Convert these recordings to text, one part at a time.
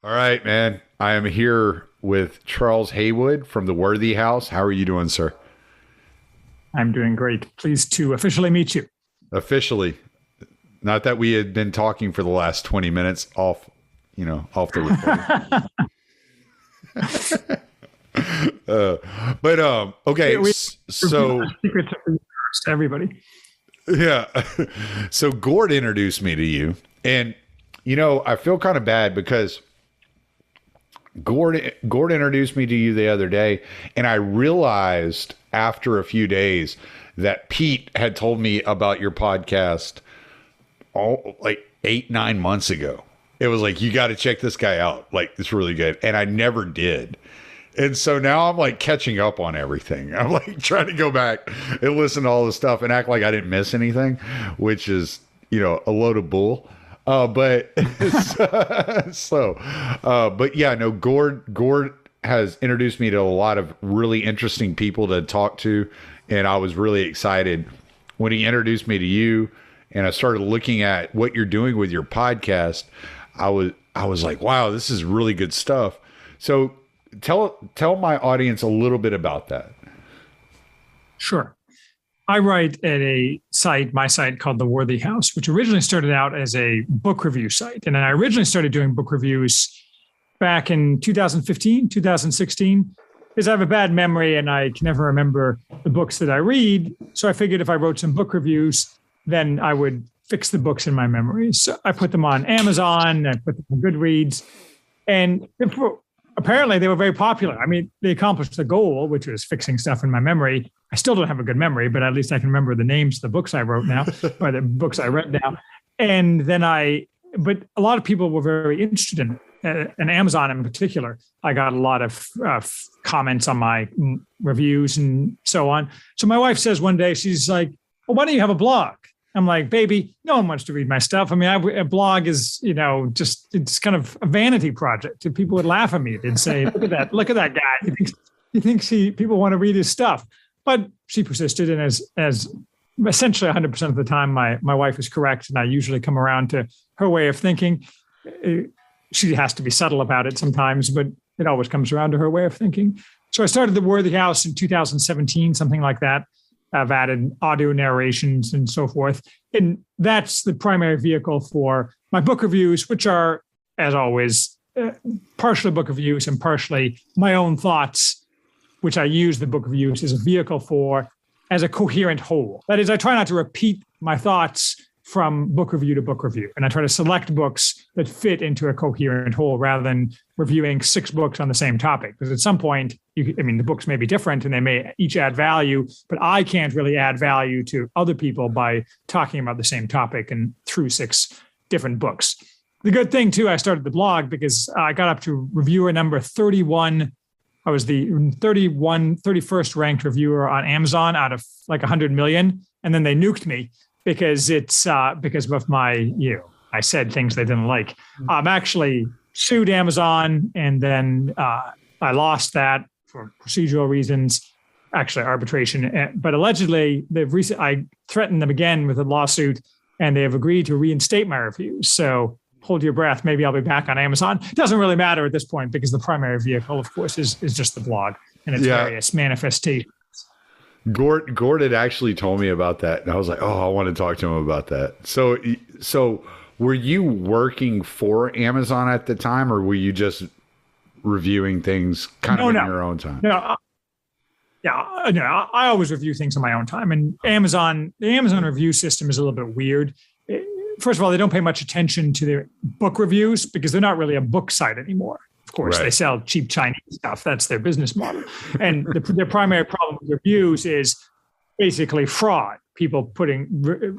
All right, man. I am here with Charles Haywood from the Worthy House. How are you doing, sir? I'm doing great. Pleased to officially meet you. Officially. Not that we had been talking for the last 20 minutes off the recording. Okay. So secrets to everybody. Yeah. So Gord introduced me to you, and I feel kind of bad because Gord introduced me to you the other day, and I realized after a few days that Pete had told me about your podcast like 8-9 months ago. It was like, you got to check this guy out. Like, it's really good. And I never did. And so now I'm like catching up on everything. I'm like trying to go back and listen to all this stuff and act like I didn't miss anything, which is, a load of bull. But yeah, no, Gord has introduced me to a lot of really interesting people to talk to. And I was really excited when he introduced me to you, and I started looking at what you're doing with your podcast. I was like, wow, this is really good stuff. So tell my audience a little bit about that. Sure. I write at my site called The Worthy House, which originally started out as a book review site. And I originally started doing book reviews back in 2015, 2016, because I have a bad memory and I can never remember the books that I read. So I figured if I wrote some book reviews, then I would fix the books in my memory. So I put them on Amazon, I put them on Goodreads, and apparently they were very popular. I mean, they accomplished the goal, which was fixing stuff in my memory. I still don't have a good memory, but at least I can remember the names of the books I wrote now, or the books I read now. And then but a lot of people were very interested in it, and Amazon in particular. I got a lot of comments on my reviews and so on. So my wife says one day, she's like, well, why don't you have a blog? I'm like, baby, no one wants to read my stuff. I mean, a blog is, it's kind of a vanity project. People would laugh at me. They'd say, look at that guy. He thinks people want to read his stuff. But she persisted, and as essentially 100% of the time, my wife is correct, and I usually come around to her way of thinking. She has to be subtle about it sometimes, but it always comes around to her way of thinking. So I started The Worthy House in 2017, something like that. I've added audio narrations and so forth. And that's the primary vehicle for my book reviews, which are, as always, partially book reviews and partially my own thoughts, which I use the book reviews as a vehicle for, as a coherent whole. That is, I try not to repeat my thoughts from book review to book review. And I try to select books that fit into a coherent whole rather than reviewing 6 books on the same topic. Because at some point, the books may be different and they may each add value, but I can't really add value to other people by talking about the same topic and through 6 different books. The good thing, too, I started the blog because I got up to reviewer number 31. I was the 31st ranked reviewer on Amazon out of like 100 million. And then they nuked me because of my, I said things they didn't like. I'm actually sued Amazon, and then I lost that for procedural reasons, actually arbitration. But allegedly, I threatened them again with a lawsuit, and they have agreed to reinstate my reviews. So hold your breath. Maybe I'll be back on Amazon. It doesn't really matter at this point because the primary vehicle, of course, is just the blog and its various manifestations. Gord had actually told me about that, and I was like, oh, I want to talk to him about that. So were you working for Amazon at the time, or were you just reviewing things in your own time? No, I always review things on my own time. And the Amazon review system is a little bit weird. First of all, they don't pay much attention to their book reviews because they're not really a book site anymore. Of course, They sell cheap Chinese stuff. That's their business model. And their primary problem with reviews is basically fraud. People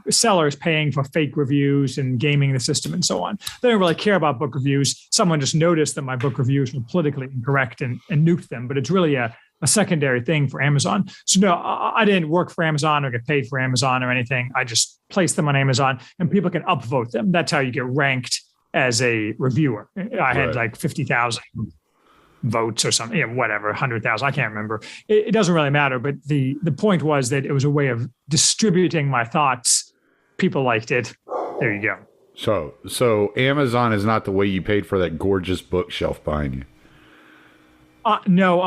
sellers paying for fake reviews and gaming the system and so on. They don't really care about book reviews. Someone just noticed that my book reviews were politically incorrect and nuked them. But it's really a secondary thing for Amazon. So no, I didn't work for Amazon or get paid for Amazon or anything. I just placed them on Amazon, and people can upvote them. That's how you get ranked as a reviewer. I had like 50,000 votes or something, whatever, 100,000. I can't remember. It doesn't really matter. But the point was that it was a way of distributing my thoughts. People liked it. There you go. So Amazon is not the way you paid for that gorgeous bookshelf behind you. No,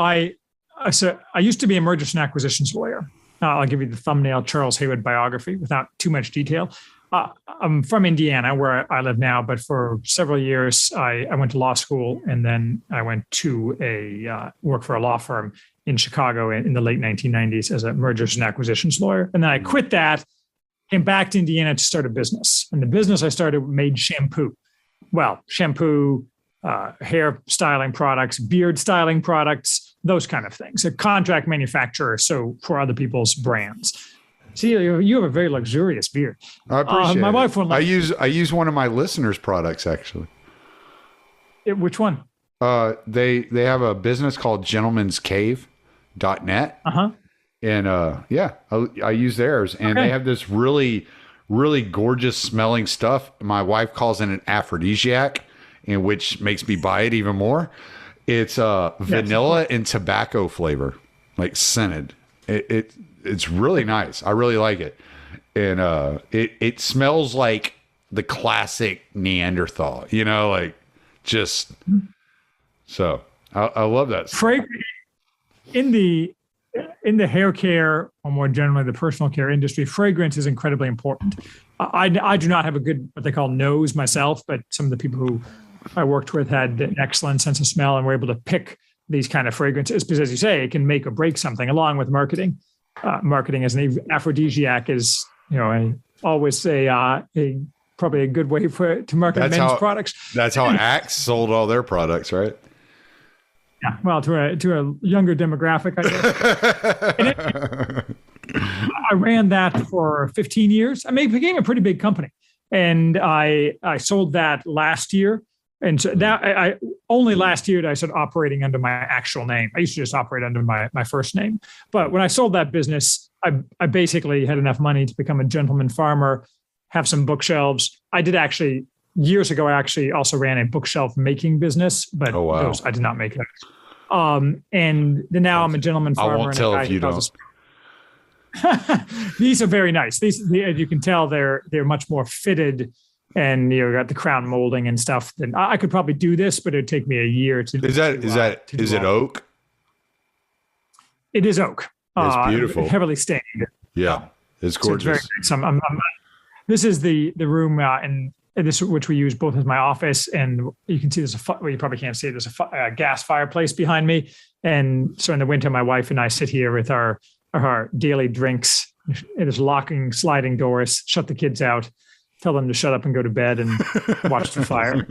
so I used to be a mergers and acquisitions lawyer. I'll give you the thumbnail Charles Haywood biography without too much detail. I'm from Indiana, where I live now, but for several years I went to law school, and then I went to work for a law firm in Chicago in the late 1990s as a mergers and acquisitions lawyer. And then I quit that, came back to Indiana to start a business. And the business I started made shampoo. Well, shampoo, hair styling products, beard styling products, those kind of things. A contract manufacturer, so for other people's brands. See, you have a very luxurious beard. I appreciate my wife won't I use one of my listeners' products, actually. Which one? They have a business called gentleman'scave.net. Uh-huh. And I use theirs. And they have this really, really gorgeous smelling stuff. My wife calls it an aphrodisiac, and which makes me buy it even more. It's vanilla and tobacco flavor, like scented. It's really nice. I really like it. And it smells like the classic Neanderthal, like just so I love that. In the hair care, or more generally the personal care industry, fragrance is incredibly important. I do not have a good, what they call nose myself, but some of the people who I worked with had an excellent sense of smell and were able to pick these kind of fragrances because, as you say, it can make or break something, along with marketing. Marketing as an aphrodisiac is, I always say, probably a good way to market men's products. That's how Axe sold all their products, right? Yeah, well, to a younger demographic, I guess. I ran that for 15 years. I mean, it became a pretty big company, and I sold that last year. And so that I only last year did I started operating under my actual name. I used to just operate under my first name. But when I sold that business, I basically had enough money to become a gentleman farmer, have some bookshelves. I did actually, years ago, I actually also ran a bookshelf making business, but those I did not make it. And then now I'm a gentleman farmer. I won't tell if you don't. These are very nice. As you can tell, they're much more fitted. And got the crown molding and stuff. Then I could probably do this, but it'd take me a year to. Is it oak? It is oak. It's beautiful, heavily stained. Yeah, it's gorgeous. So it's very nice. This is the room and this which we use both as my office, and you can see there's you probably can't see it. There's a gas fireplace behind me, and so in the winter, my wife and I sit here with our daily drinks. It is locking sliding doors. Shut the kids out. Tell them to shut up and go to bed and watch the fire.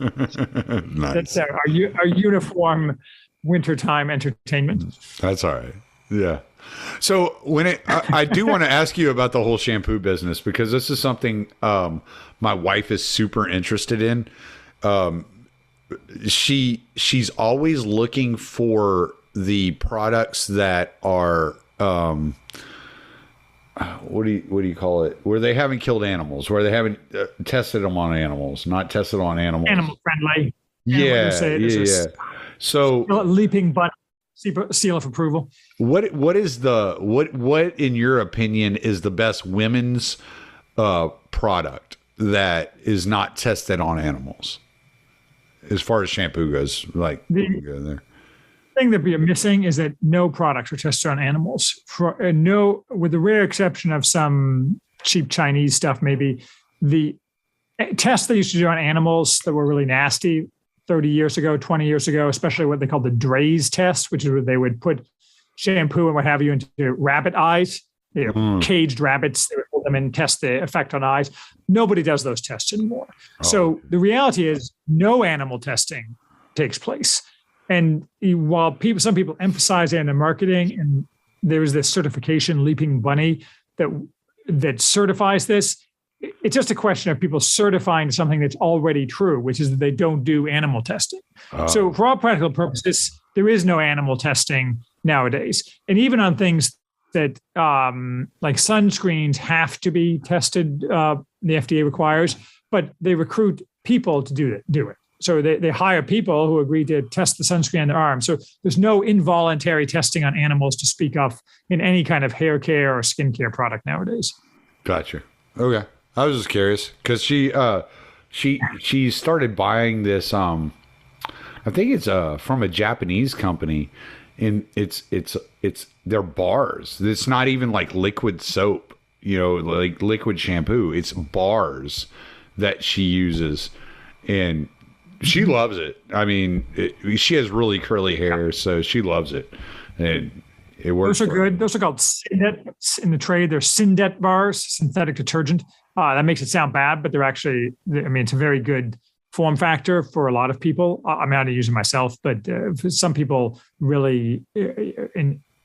Nice. That's our uniform wintertime entertainment. That's all right. Yeah. So I do want to ask you about the whole shampoo business, because this is something my wife is super interested in. She's always looking for the products that are what do you call it? Where they haven't killed animals, where they haven't tested them on animals, not tested on animals. Animal friendly. Yeah. So leaping bunny seal of approval. What in your opinion is the best women's product that is not tested on animals, as far as shampoo goes? Like the thing that we are missing is that no products are tested on animals. With the rare exception of some cheap Chinese stuff, maybe the tests they used to do on animals that were really nasty 30 years ago, 20 years ago, especially what they called the Dre's test, which is where they would put shampoo and what have you into rabbit eyes, caged rabbits. They would hold them and test the effect on eyes. Nobody does those tests anymore. So the reality is no animal testing takes place. And while some people emphasize it in the marketing, and there's this certification, Leaping Bunny, that certifies this, it's just a question of people certifying something that's already true, which is that they don't do animal testing. So for all practical purposes, there is no animal testing nowadays. And even on things that like sunscreens have to be tested, the FDA requires, but they recruit people to do it. So they hire people who agree to test the sunscreen on their arm. So there's no involuntary testing on animals to speak of in any kind of hair care or skincare product nowadays. Gotcha. Okay. I was just curious because she started buying this. I think it's from a Japanese company, and it's they're bars. It's not even like liquid soap, like liquid shampoo. It's bars that she uses, and she loves it. I mean, she has really curly hair, so she loves it, and it works. Those are good. Those are called Syndet in the trade. They're Syndet bars, synthetic detergent. That makes it sound bad, but they're actually, I mean, it's a very good form factor for a lot of people. I mean, I don't use it myself, but some people really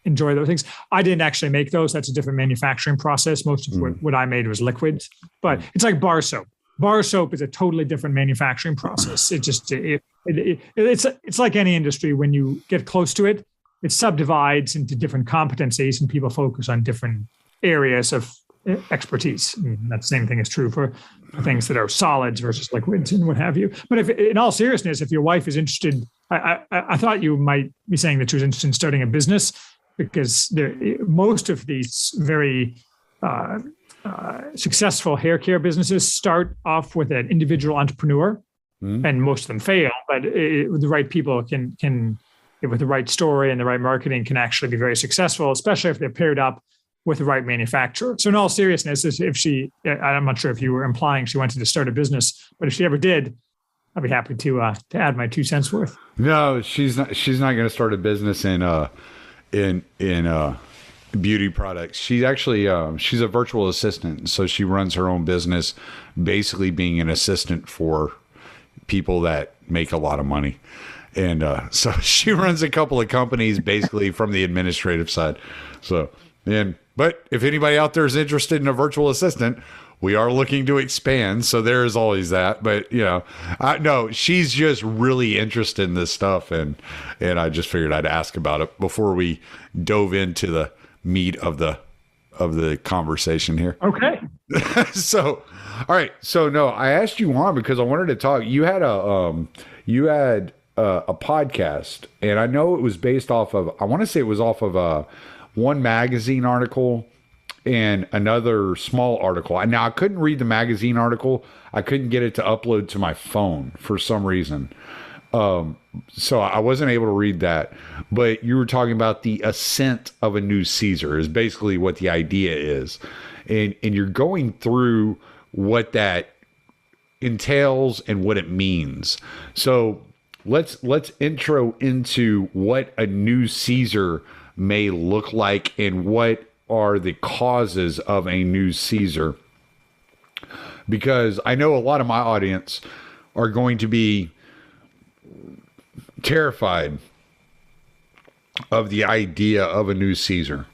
enjoy those things. I didn't actually make those. That's a different manufacturing process. Most of what I made was liquids, but it's like bar soap. Bar soap is a totally different manufacturing process. It's like any industry. When you get close to it, it subdivides into different competencies, and people focus on different areas of expertise. And that same thing is true for things that are solids versus liquids and what have you. But if, in all seriousness, if your wife is interested, I thought you might be saying that she was interested in starting a business, because most of these very successful hair care businesses start off with an individual entrepreneur, and most of them fail. But the right people can, with the right story and the right marketing, can actually be very successful, especially if they're paired up with the right manufacturer. So in all seriousness, I'm not sure if you were implying she wanted to start a business, but if she ever did, I'd be happy to add my 2 cents worth. No, she's not going to start a business in beauty products. She's actually she's a virtual assistant, so she runs her own business, basically being an assistant for people that make a lot of money. And so she runs a couple of companies basically from the administrative side. But if anybody out there is interested in a virtual assistant, we are looking to expand. So there is always that. But, no, she's just really interested in this stuff. And I just figured I'd ask about it before we dove into the meat of the conversation here. Okay. So, all right. So, no, I asked you on because I wanted to talk. You had a podcast, and I know it was based off of, I want to say it was off of one magazine article and another small article. Now, I couldn't read the magazine article. I couldn't get it to upload to my phone for some reason. So I wasn't able to read that. But you were talking about the ascent of a new Caesar is basically what the idea is. And you're going through what that entails and what it means. So let's intro into what a new Caesar may look like and what are the causes of a new Caesar. Because I know a lot of my audience are going to be terrified of the idea of a new Caesar.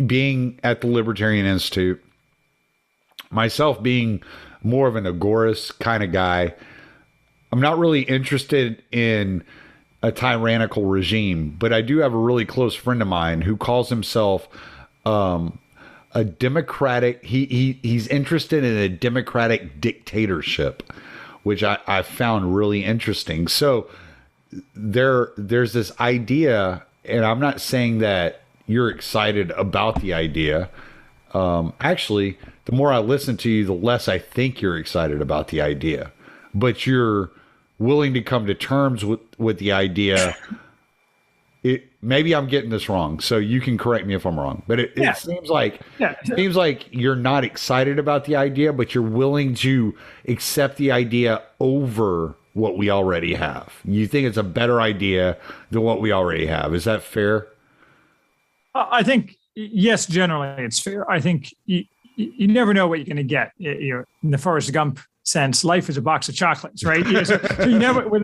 Being at the Libertarian Institute, myself being more of an agorist kind of guy, I'm not really interested in a tyrannical regime, but I do have a really close friend of mine who calls himself a democratic. He's interested in a democratic dictatorship, which I found really interesting. So there's this idea, and I'm not saying that you're excited about the idea. Actually, the more I listen to you, the less I think you're excited about the idea. But you're willing to come to terms with the idea. Maybe I'm getting this wrong, so you can correct me if I'm wrong. But it seems like you're not excited about the idea, but you're willing to accept the idea over what we already have. You think it's a better idea than what we already have. Is that fair? I think, yes, generally it's fair. I think you never know what you're going to get. In the Forrest Gump sense, life is a box of chocolates, right? So you never, with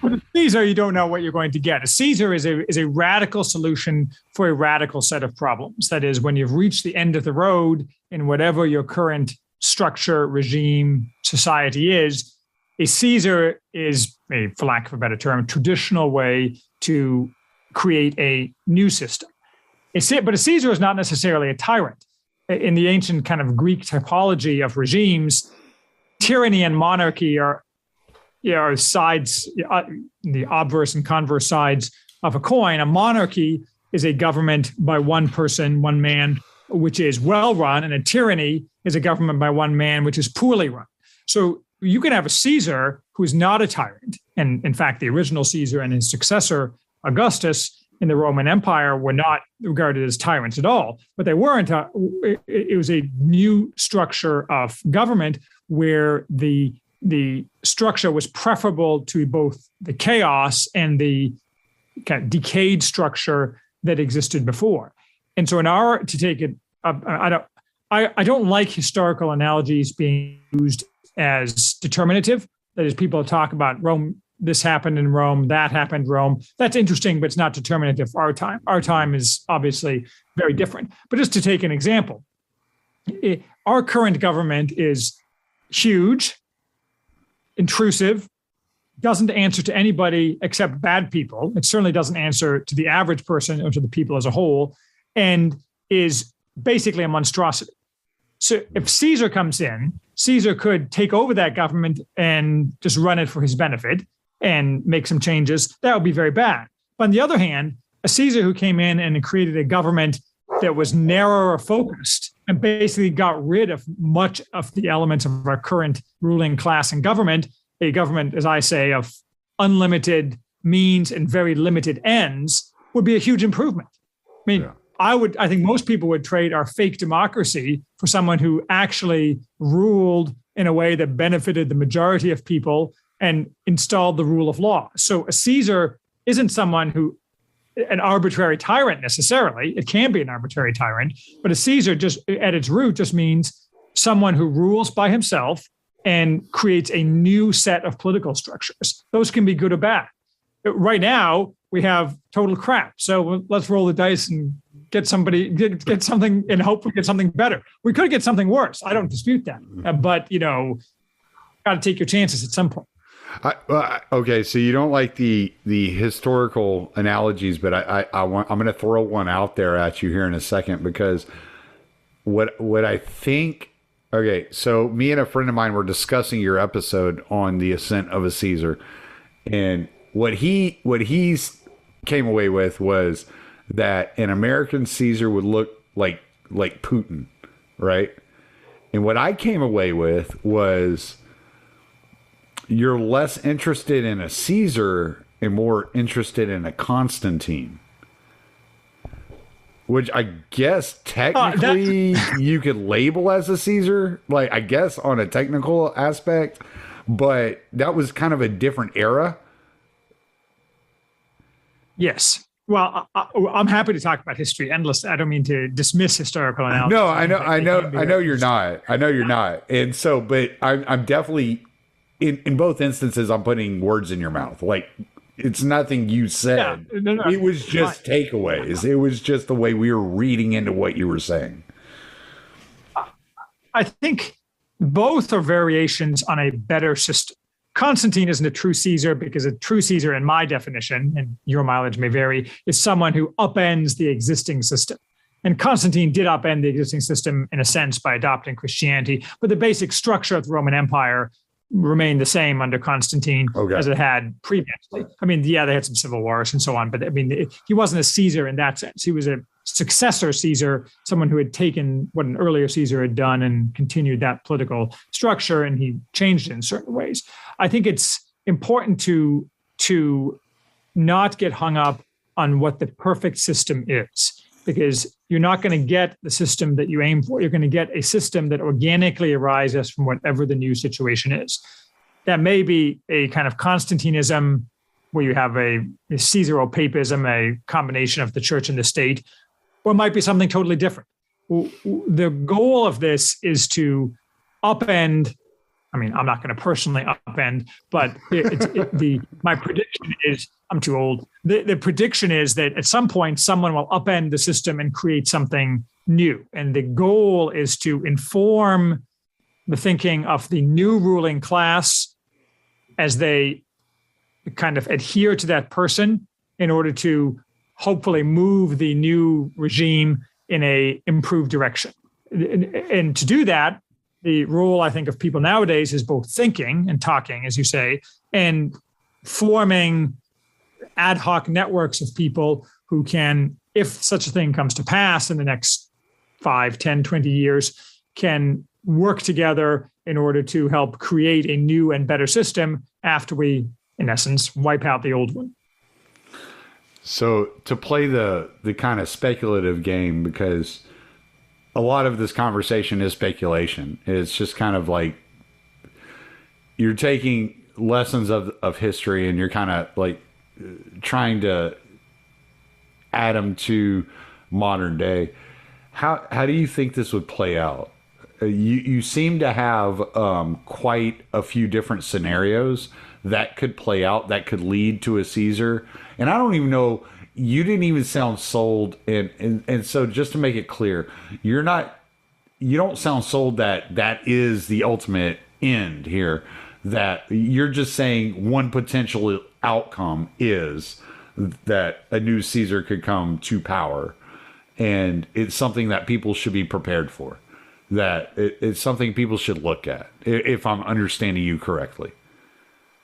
a Caesar, you don't know what you're going to get. A Caesar is a radical solution for a radical set of problems. That is, when you've reached the end of the road in whatever your current structure, regime, society is, a Caesar is, for lack of a better term, traditional way to create a new system. But a Caesar is not necessarily a tyrant. In the ancient kind of Greek typology of regimes, tyranny and monarchy are sides, the obverse and converse sides of a coin. A monarchy is a government by one person, one man, which is well run, and a tyranny is a government by one man, which is poorly run. So you can have a Caesar who is not a tyrant. And in fact, the original Caesar and his successor, Augustus, in the Roman Empire were not regarded as tyrants at all, but they weren't. It was a new structure of government where the structure was preferable to both the chaos and the kind of decayed structure that existed before. And so, to take it, I don't like historical analogies being used as determinative. That is, people talk about Rome. This happened in Rome, that happened in Rome. That's interesting, but it's not determinative for our time. Our time is obviously very different. But just to take an example, our current government is huge, intrusive, doesn't answer to anybody except bad people. It certainly doesn't answer to the average person or to the people as a whole, and is basically a monstrosity. So if Caesar comes in, Caesar could take over that government and just run it for his benefit and make some changes. That would be very bad. But on the other hand, a Caesar who came in and created a government that was narrower focused and basically got rid of much of the elements of our current ruling class and government, a government, as I say, of unlimited means and very limited ends, would be a huge improvement. I mean, yeah. I think most people would trade our fake democracy for someone who actually ruled in a way that benefited the majority of people and installed the rule of law. So a Caesar isn't someone who, an arbitrary tyrant necessarily. It can be an arbitrary tyrant, but a Caesar just at its root just means someone who rules by himself and creates a new set of political structures. Those can be good or bad. Right now, we have total crap. So let's roll the dice and get something and hope we get something better. We could get something worse. I don't dispute that. But, got to take your chances at some point. Okay, so you don't like the historical analogies, but I'm going to throw one out there at you here in a second, because what I think. Okay, so me and a friend of mine were discussing your episode on the ascent of a Caesar, and what he's came away with was that an American Caesar would look like Putin, right? And what I came away with was you're less interested in a Caesar and more interested in a Constantine, which I guess technically you could label as a Caesar, like I guess on a technical aspect, but that was kind of a different era. Yes. Well, I'm happy to talk about history endlessly. I don't mean to dismiss historical analysis. No, I know you're not. I know you're not. And so, but I'm definitely in both instances, I'm putting words in your mouth. Like, it's nothing you said. Yeah, no. It was just takeaways. It was just the way we were reading into what you were saying. I think both are variations on a better system. Constantine isn't a true Caesar because a true Caesar, in my definition, and your mileage may vary, is someone who upends the existing system. And Constantine did upend the existing system in a sense by adopting Christianity, but the basic structure of the Roman Empire remained the same under Constantine as it had previously. I mean, yeah, they had some civil wars and so on, but I mean, he wasn't a Caesar in that sense. He was a successor Caesar, someone who had taken what an earlier Caesar had done and continued that political structure, and he changed it in certain ways. I think it's important to not get hung up on what the perfect system is, because you're not going to get the system that you aim for. You're going to get a system that organically arises from whatever the new situation is. That may be a kind of Constantinism where you have a Caesaropapism, a combination of the church and the state, or it might be something totally different. The goal of this is to upend. I mean, I'm not going to personally upend, but my prediction is, I'm too old. The prediction is that at some point, someone will upend the system and create something new. And the goal is to inform the thinking of the new ruling class as they kind of adhere to that person in order to hopefully move the new regime in a improved direction. And to do that, the role, I think, of people nowadays is both thinking and talking, as you say, and forming ad hoc networks of people who can, if such a thing comes to pass in the next 5, 10, 20 years, can work together in order to help create a new and better system after we, in essence, wipe out the old one. So to play the kind of speculative game, because a lot of this conversation is speculation. It's just kind of like you're taking lessons of history and you're kind of like trying to add them to modern day. How do you think this would play out? You seem to have quite a few different scenarios that could play out, that could lead to a Caesar. And I don't even know, you didn't even sound sold. And so just to make it clear, you don't sound sold that is the ultimate end here, that you're just saying one potential outcome is that a new Caesar could come to power. And it's something that people should be prepared for, that it's something people should look at, if I'm understanding you correctly.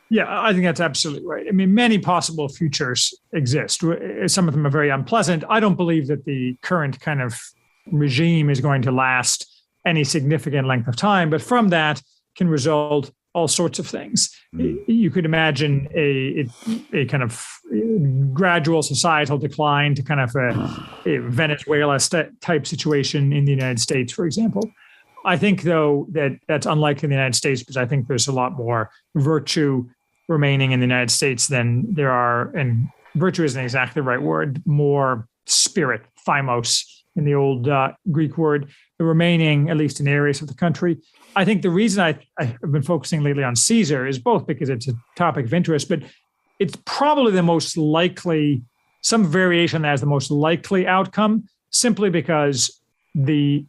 Yeah, I think that's absolutely right. I mean, many possible futures exist. Some of them are very unpleasant. I don't believe that the current kind of regime is going to last any significant length of time, but from that can result all sorts of things. You could imagine a kind of gradual societal decline to kind of a Venezuela type situation in the United States, for example. I think, though, that's unlikely in the United States because I think there's a lot more virtue remaining in the United States than there are, and virtue isn't exactly the right word, more spirit, thymos in the old Greek word, the remaining, at least in areas of the country. I think the reason I've been focusing lately on Caesar is both because it's a topic of interest, but it's probably the most likely, some variation that has the most likely outcome, simply because the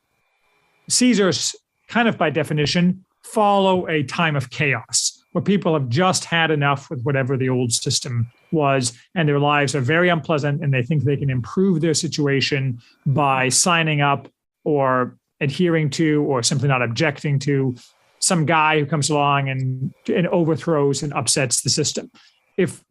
Caesars, kind of by definition, follow a time of chaos where people have just had enough with whatever the old system was, and their lives are very unpleasant, and they think they can improve their situation by signing up or adhering to or simply not objecting to some guy who comes along and overthrows and upsets the system. If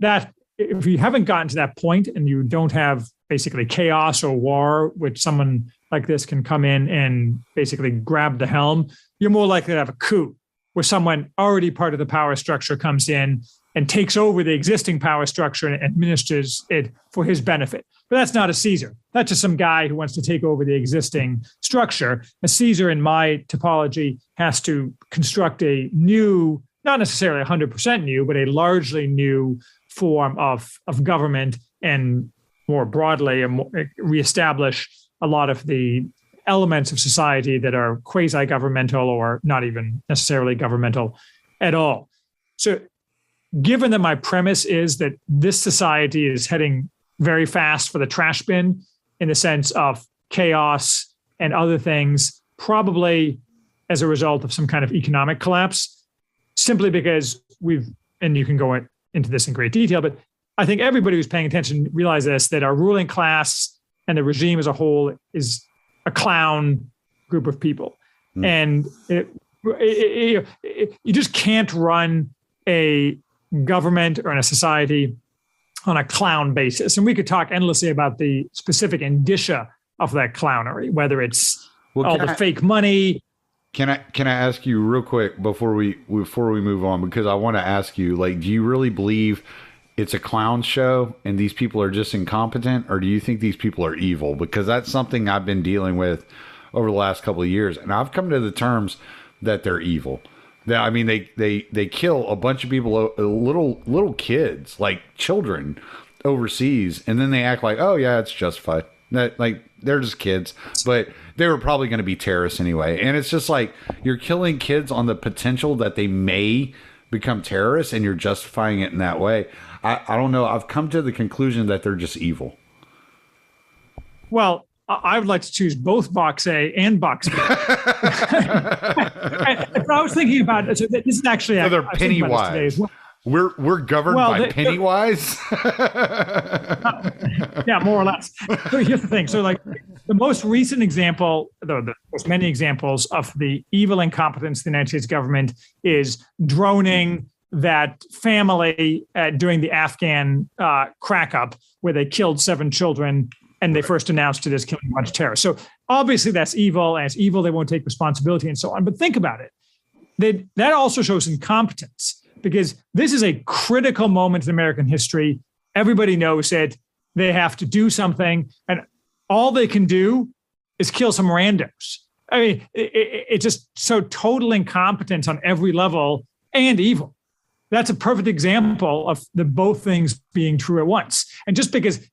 you haven't gotten to that point and you don't have basically chaos or war, which someone like this can come in and basically grab the helm, you're more likely to have a coup where someone already part of the power structure comes in and takes over the existing power structure and administers it for his benefit. But that's not a Caesar. That's just some guy who wants to take over the existing structure. A Caesar, in my topology, has to construct a new, not necessarily 100% new, but a largely new form of government, and more broadly, reestablish a lot of the elements of society that are quasi-governmental or not even necessarily governmental at all. So given that my premise is that this society is heading very fast for the trash bin in the sense of chaos and other things, probably as a result of some kind of economic collapse, simply because and you can go into this in great detail, but I think everybody who's paying attention realizes that our ruling class and the regime as a whole is a clown group of people. And you just can't run a government or in a society on a clown basis. And we could talk endlessly about the specific indicia of that clownery, whether it's all the fake money. Can I ask you real quick before we move on, because I want to ask you, like, do you really believe it's a clown show and these people are just incompetent, or do you think these people are evil? Because that's something I've been dealing with over the last couple of years, and I've come to the terms that they're evil. I mean, they kill a bunch of people, little kids, like children overseas, and then they act like, oh yeah, it's justified. That, like, they're just kids, but they were probably going to be terrorists anyway. And it's just like, you're killing kids on the potential that they may become terrorists, and you're justifying it in that way. I don't know. I've come to the conclusion that they're just evil. Well, I would like to choose both box A and box B. I was thinking about it. So this is actually, so they're penny-wise. We're governed by Pennywise. Yeah, more or less. So here's the thing. So, like, the most recent example, though there's many examples of the evil incompetence of the United States government, is droning that family during the Afghan crack up, where they killed 7 children, and they first announced it as killing a bunch of terrorists. So obviously that's evil, and it's evil. They won't take responsibility and so on. But think about it. that also shows incompetence, because this is a critical moment in American history. Everybody knows it. They have to do something, and all they can do is kill some randos. I mean, it's just so total incompetence on every level and evil. That's a perfect example of the both things being true at once. And just because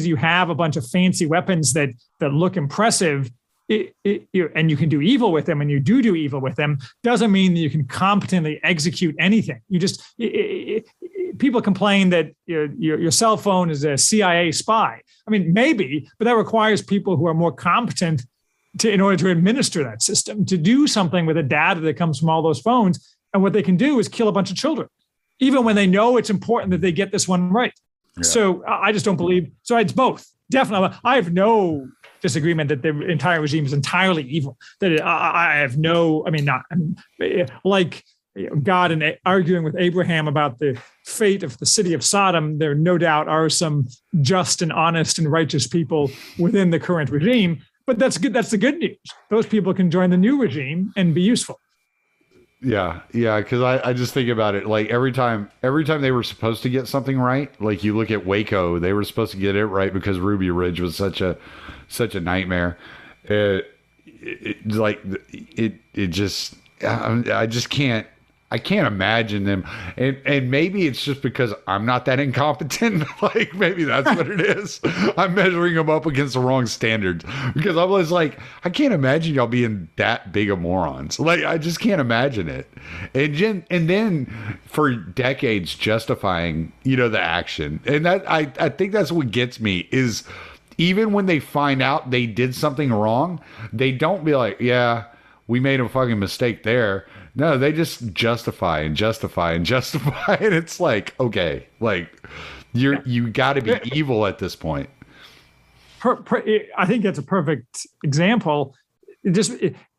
you have a bunch of fancy weapons that look impressive, and you can do evil with them, and you do evil with them, doesn't mean that you can competently execute anything. You just people complain that your cell phone is a CIA spy. I mean, maybe, but that requires people who are more competent in order to administer that system, to do something with the data that comes from all those phones. And what they can do is kill a bunch of children, even when they know it's important that they get this one right. Yeah. So I just don't believe. So it's both. Definitely. I have no disagreement that the entire regime is entirely evil. That I have no, I mean, not like God and arguing with Abraham about the fate of the city of Sodom. There no doubt are some just and honest and righteous people within the current regime, but that's good. That's the good news. Those people can join the new regime and be useful. Yeah. Because I just think about it, like every time they were supposed to get something right, like you look at Waco, they were supposed to get it right because Ruby Ridge was such a nightmare. I can't imagine them. And maybe it's just because I'm not that incompetent. Like maybe that's what it is. I'm measuring them up against the wrong standards, because I was like, I can't imagine y'all being that big of morons. Like, I just can't imagine it. And then for decades justifying, the action. And that, I think that's what gets me is even when they find out they did something wrong, they don't be like, yeah, we made a fucking mistake there. No, they just justify and justify and justify. And it's like, okay, like you got to be evil at this point. I think that's a perfect example.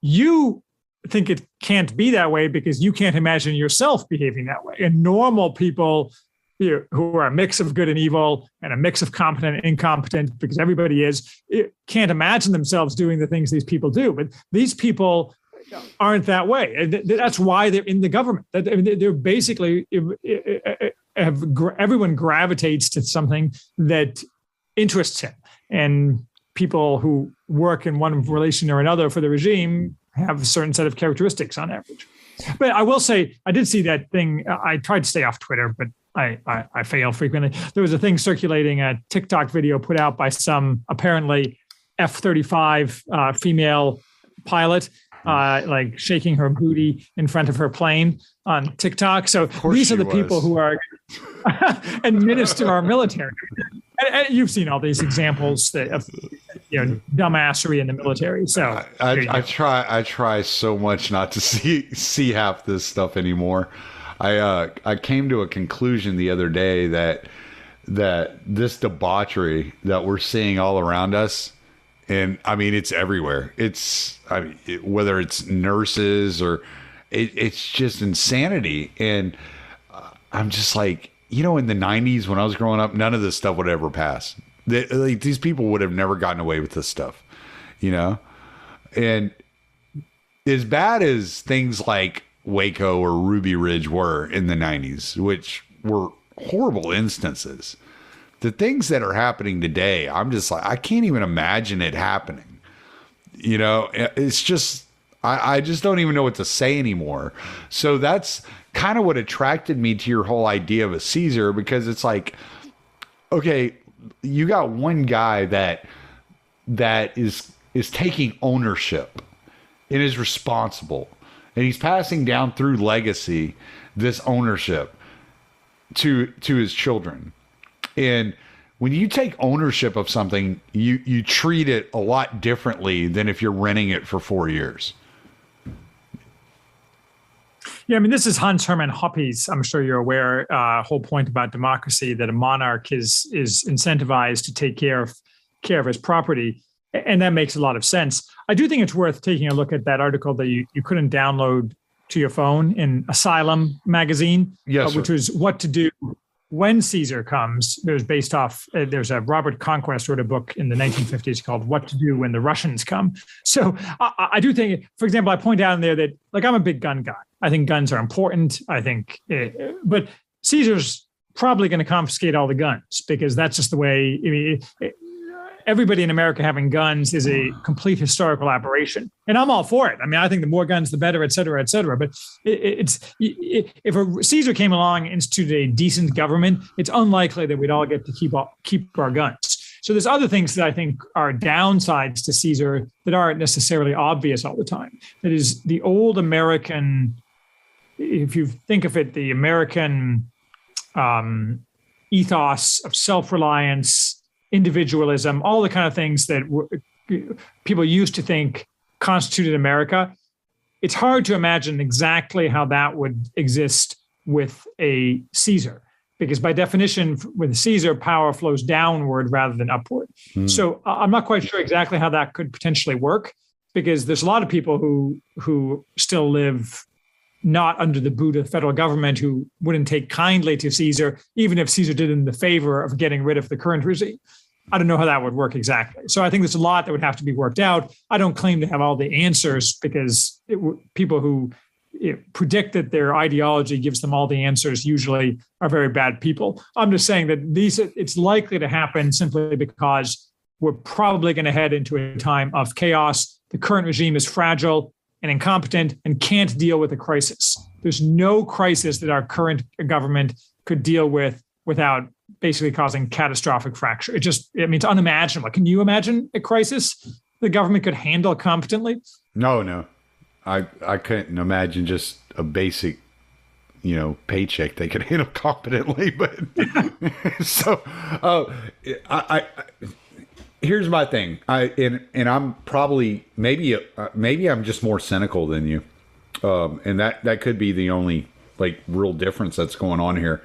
You think it can't be that way because you can't imagine yourself behaving that way. And normal people who are a mix of good and evil and a mix of competent and incompetent, because everybody can't imagine themselves doing the things these people do. But these people aren't that way. That's why they're in the government. They're basically everyone gravitates to something that interests him. And people who work in one relation or another for the regime have a certain set of characteristics on average. But I will say, I did see that thing. I tried to stay off Twitter, but I fail frequently. There was a thing circulating, a TikTok video put out by some apparently F-35 female pilot, like shaking her booty in front of her plane on TikTok. So these are the people who are administer our military. And you've seen all these examples of dumbassery in the military. So I try so much not to see half this stuff anymore. I came to a conclusion the other day that this debauchery that we're seeing all around us, and I mean it's everywhere. Whether it's nurses or it's just insanity. And I'm just like, in the 90s when I was growing up, none of this stuff would ever pass. These people would have never gotten away with this stuff, And as bad as things like Waco or Ruby Ridge were in the 90s, which were horrible instances, the things that are happening today, I'm just like, I can't even imagine it happening. It's just, I just don't even know what to say anymore. So that's kind of what attracted me to your whole idea of a Caesar, because it's like, okay, you got one guy that is taking ownership and is responsible, and he's passing down through legacy this ownership to his children. And when you take ownership of something, you treat it a lot differently than if you're renting it for 4 years. Yeah, I mean, this is Hans Hermann Hoppe's, I'm sure you're aware, whole point about democracy, that a monarch is incentivized to take care of his property. And that makes a lot of sense. I do think it's worth taking a look at that article that you couldn't download to your phone in Asylum magazine, yes, which was what to do when Caesar comes, there's based off, there's a Robert Conquest wrote a book in the 1950s called What to Do When the Russians Come. So I do think, for example, I point out in there that, like, I'm a big gun guy. I think guns are important. I think, but Caesar's probably going to confiscate all the guns because that's just the way. I mean, everybody in America having guns is a complete historical aberration. And I'm all for it. I mean, I think the more guns, the better, et cetera, et cetera. But if a Caesar came along and instituted a decent government, it's unlikely that we'd all get to keep our guns. So there's other things that I think are downsides to Caesar that aren't necessarily obvious all the time. That is the old American, if you think of it, the American ethos of self-reliance, individualism, all the kind of things that people used to think constituted America. It's hard to imagine exactly how that would exist with a Caesar, because by definition, with Caesar, power flows downward rather than upward. So I'm not quite sure exactly how that could potentially work, because there's a lot of people who still live not under the boot of the federal government who wouldn't take kindly to Caesar, even if Caesar did them the favor of getting rid of the current regime. I don't know how that would work exactly. So I think there's a lot that would have to be worked out. I don't claim to have all the answers, because people who predict that their ideology gives them all the answers usually are very bad people. I'm just saying that it's likely to happen simply because we're probably going to head into a time of chaos. The current regime is fragile and incompetent and can't deal with a crisis. There's no crisis that our current government could deal with without basically causing catastrophic fracture. It's unimaginable. Can you imagine a crisis the government could handle competently? No. I couldn't imagine just a basic, paycheck they could handle competently. But so, here's my thing. And I'm probably maybe I'm just more cynical than you, and that could be the only real difference that's going on here.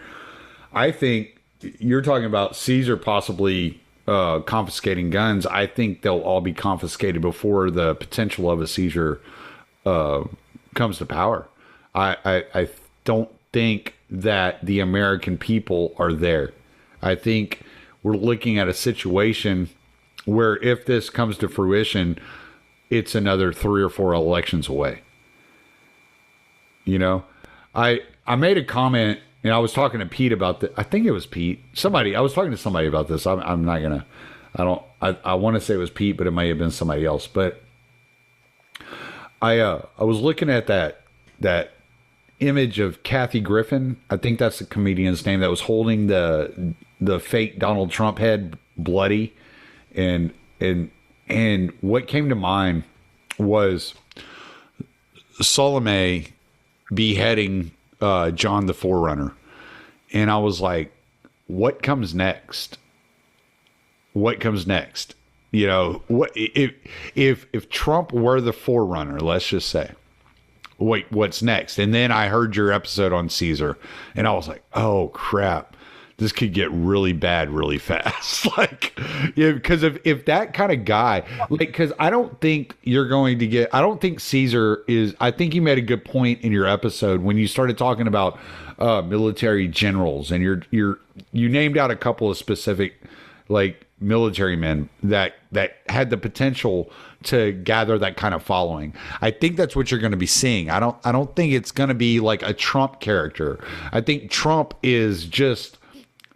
I think you're talking about Caesar possibly confiscating guns. I think they'll all be confiscated before the potential of a Caesar comes to power. I don't think that the American people are there. I think we're looking at a situation where if this comes to fruition, it's another 3 or 4 elections away. I made a comment, and I was talking to Pete about I think it was Pete. I was talking to somebody about this. I'm not going to, I want to say it was Pete, but it may have been somebody else. But I was looking at that image of Kathy Griffin. I think that's the comedian's name, that was holding the fake Donald Trump head bloody. And what came to mind was Salome beheading John the Forerunner. And I was like, what comes next? What comes next? What if Trump were the Forerunner, let's just say, what's next? And then I heard your episode on Caesar, and I was like, oh crap, this could get really bad really fast. Because if that kind of guy, because I don't think you're going to get, I don't think Caesar is, I think you made a good point in your episode when you started talking about military generals, and you named out a couple of specific military men that had the potential to gather that kind of following. I think that's what you're going to be seeing. I don't think it's going to be like a Trump character. I think Trump is just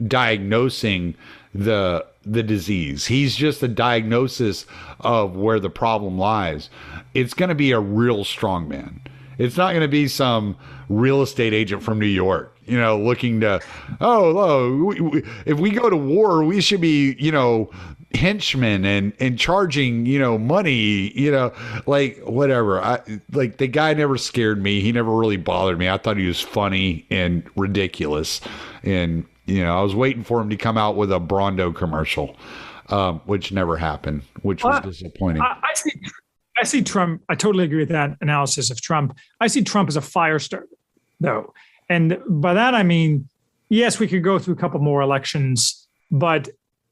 diagnosing the disease. He's just a diagnosis of where the problem lies. It's going to be a real strong man. It's not going to be some real estate agent from New York, looking to, if we go to war, we should be, henchmen and charging, money, whatever. The guy never scared me. He never really bothered me. I thought he was funny and ridiculous. And, I was waiting for him to come out with a Brondo commercial, which never happened, which was disappointing. I see Trump. I totally agree with that analysis of Trump. I see Trump as a fire starter, though. And by that, I mean, yes, we could go through a couple more elections, but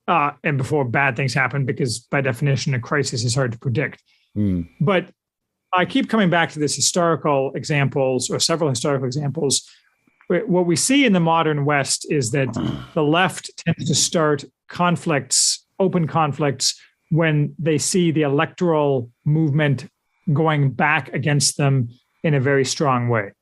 and before bad things happen, because by definition, a crisis is hard to predict. But I keep coming back to this historical examples, or several historical examples, what we see in the modern West is that the left tends to start conflicts, open conflicts, when they see the electoral movement going back against them in a very strong way.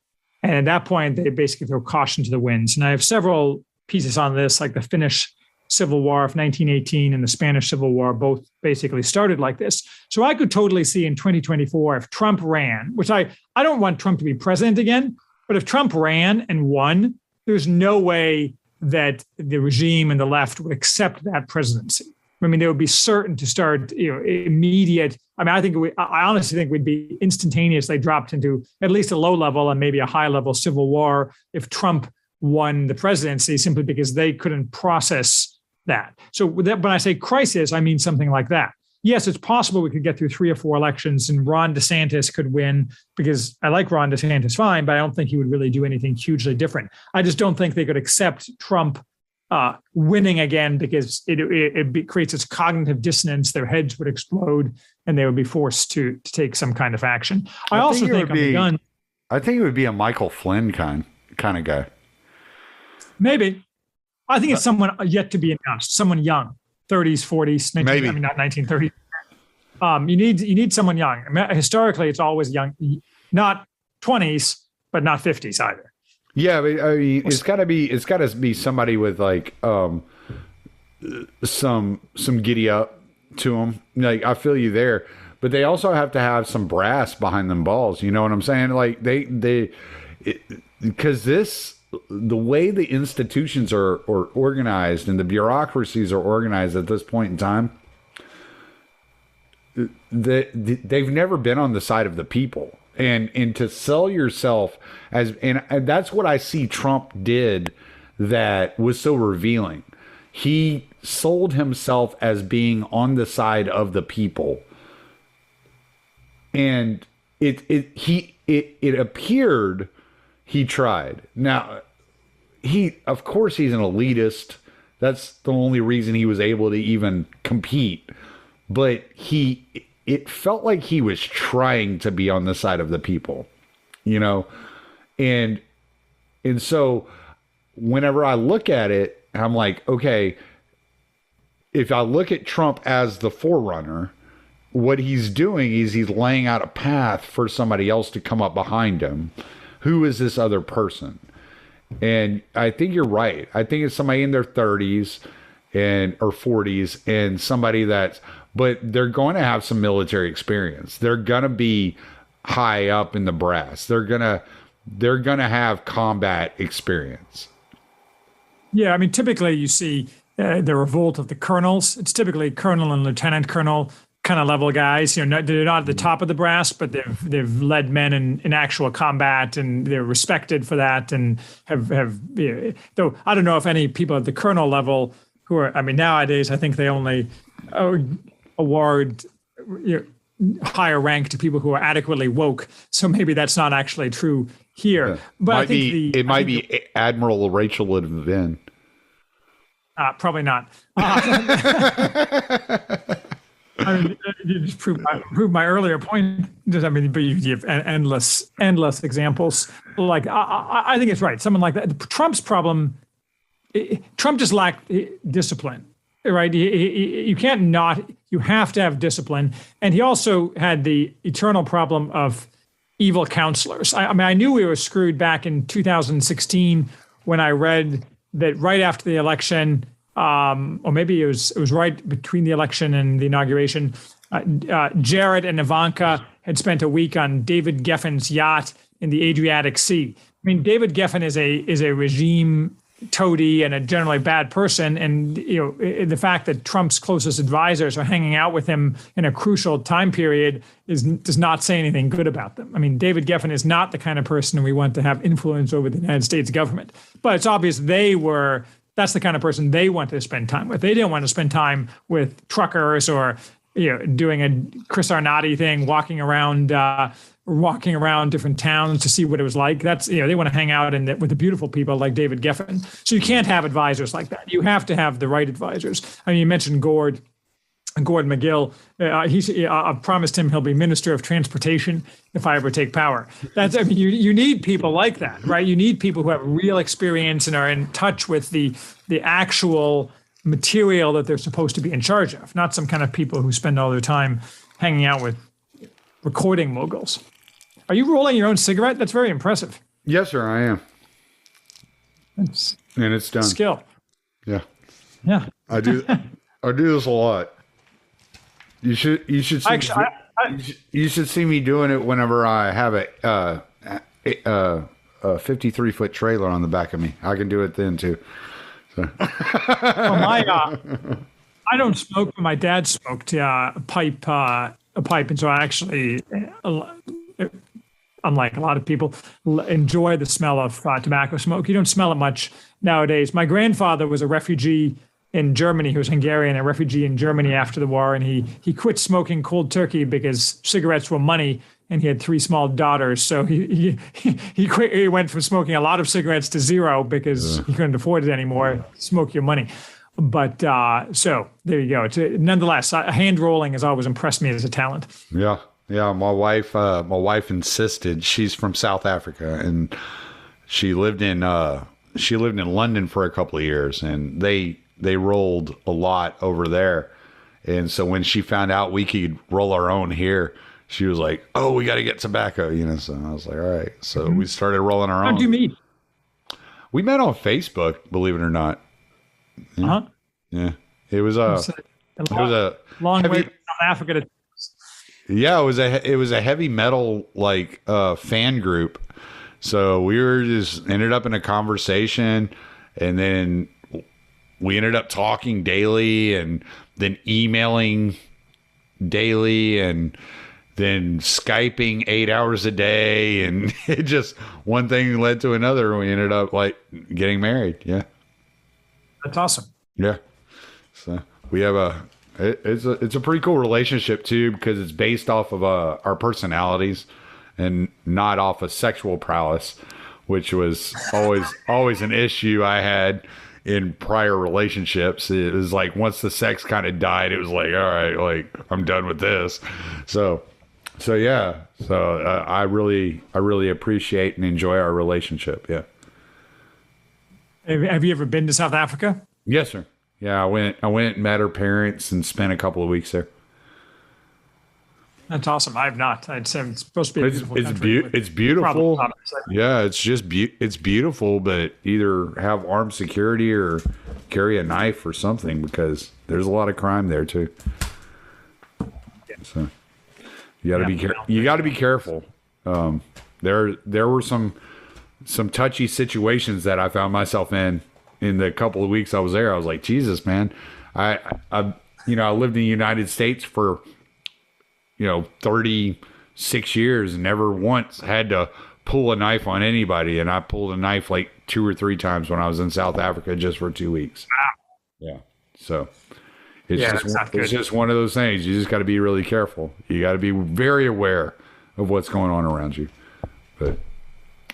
And at that point, they basically throw caution to the winds. And I have several pieces on this, like the Finnish Civil War of 1918 and the Spanish Civil War, both basically started like this. So I could totally see in 2024, if Trump ran, which I don't want Trump to be president again, but if Trump ran and won, there's no way that the regime and the left would accept that presidency. I mean, they would be certain to start, immediate. I mean, I honestly think we'd be instantaneously dropped into at least a low level and maybe a high level civil war if Trump won the presidency, simply because they couldn't process that. So when I say crisis, I mean something like that. Yes, it's possible we could get through 3 or 4 elections and Ron DeSantis could win, because I like Ron DeSantis fine, but I don't think he would really do anything hugely different. I just don't think they could accept Trump winning again, because it creates this cognitive dissonance. Their heads would explode and they would be forced to take some kind of action. I also think on the gun. I think it would be a Michael Flynn kind of guy. Maybe. I think it's someone yet to be announced, someone young, 30s, 40s, maybe. I mean, not 1930s. You need someone young. I mean, historically, it's always young, not 20s, but not 50s either. Yeah, but I mean, it's got to be somebody with like some giddy up to them. Like, I feel you there, but they also have to have some brass behind them balls. You know what I'm saying? Like because the way the institutions are organized and the bureaucracies are organized at this point in time, they've never been on the side of the people. And to sell yourself as, and that's what I see Trump did that was so revealing. He sold himself as being on the side of the people. And it appeared he tried. Now, of course he's an elitist. That's the only reason he was able to even compete. But it felt like he was trying to be on the side of the people, and so whenever I look at it, I'm like, okay, if I look at Trump as the forerunner, what he's doing is he's laying out a path for somebody else to come up behind him. Who is this other person? And I think you're right. I think it's somebody in their 30s or 40s, and somebody but they're going to have some military experience. They're going to be high up in the brass. They're going to have combat experience. Yeah, I mean, typically you see the revolt of the colonels. It's typically colonel and lieutenant colonel kind of level guys. They're not at the top of the brass, but they've led men in actual combat, and they're respected for that, and have though I don't know if any people at the colonel level who are, I mean, nowadays I think they only award higher rank to people who are adequately woke. So maybe that's not actually true here. Yeah. But it might be Admiral Rachel Levin. Probably not. I mean, you just prove my earlier point. I mean, but you have endless examples. Like I think it's right. Someone like that. Trump's problem. Trump just lacked discipline. Right. You can't not. You have to have discipline. And he also had the eternal problem of evil counselors. I mean, I knew we were screwed back in 2016 when I read that right after the election, or maybe it was right between the election and the inauguration, Jared and Ivanka had spent a week on David Geffen's yacht in the Adriatic Sea. I mean, David Geffen is a regime toady and a generally bad person, and the fact that Trump's closest advisors are hanging out with him in a crucial time period does not say anything good about them. I mean, David Geffen is not the kind of person we want to have influence over the United States government, but it's obvious that's the kind of person they want to spend time with. They didn't want to spend time with truckers or doing a Chris Arnatti thing, walking around different towns to see what it was like. That's they want to hang out with the beautiful people like David Geffen. So you can't have advisors like that. You have to have the right advisors. I mean, you mentioned Gord. Gordon McGill, I promised him he'll be Minister of Transportation if I ever take power. I mean, you need people like that, right? You need people who have real experience and are in touch with the actual material that they're supposed to be in charge of, not some kind of people who spend all their time hanging out with recording moguls. Are you rolling your own cigarette? That's very impressive. Yes, sir, I am. And it's done. Skill. Yeah. Yeah. I do this a lot. You should see Actually, you should see me doing it whenever I have a 53-foot trailer on the back of me. I can do it then too. So. Well, I don't smoke, but my dad smoked a pipe, and so I actually, unlike a lot of people, enjoy the smell of tobacco smoke. You don't smell it much nowadays. My grandfather was a refugee in Germany. He was Hungarian, a refugee in Germany after the war, and he quit smoking cold turkey because cigarettes were money, and he had 3 small daughters. So he quit. He went from smoking a lot of cigarettes to 0 because he couldn't afford it anymore. Smoke your money. But so there you go. Nonetheless, hand rolling has always impressed me as a talent. Yeah. My wife insisted. She's from South Africa, and she lived in London for a couple of years, and they rolled a lot over there. And so when she found out we could roll our own here, she was like, "Oh, we got to get tobacco," So I was like, "All right." So we started rolling our own. How'd you meet? We met on Facebook, believe it or not. Yeah. Uh-huh. Yeah. It was a long heavy, way from South Africa to. Yeah, it was a heavy metal fan group. So we ended up in a conversation, and then we ended up talking daily, and then emailing daily, and then Skyping 8 hours a day, and it just one thing led to another, and we ended up getting married. Yeah. That's awesome. Yeah. So we have it's a pretty cool relationship too, because it's based off of our personalities and not off of sexual prowess, which was always an issue I had in prior relationships. It was like once the sex kind of died, it was like, all right, I'm done with this. So yeah. So I really appreciate and enjoy our relationship. Yeah. Have you ever been to South Africa? Yes, sir. Yeah, I went and met her parents and spent a couple of weeks there. That's awesome. I have not. It's supposed to be a beautiful country. It's beautiful. Yeah, it's beautiful, but either have armed security or carry a knife or something, because there's a lot of crime there too. Yeah. So you got to be careful. There were some touchy situations that I found myself in the couple of weeks I was there. I was like, Jesus, man, I lived in the United States for 36 years and never once had to pull a knife on anybody. And I pulled a knife like 2 or 3 times when I was in South Africa just for 2 weeks. Wow. Yeah. So it's just one of those things. You just got to be really careful. You got to be very aware of what's going on around you. But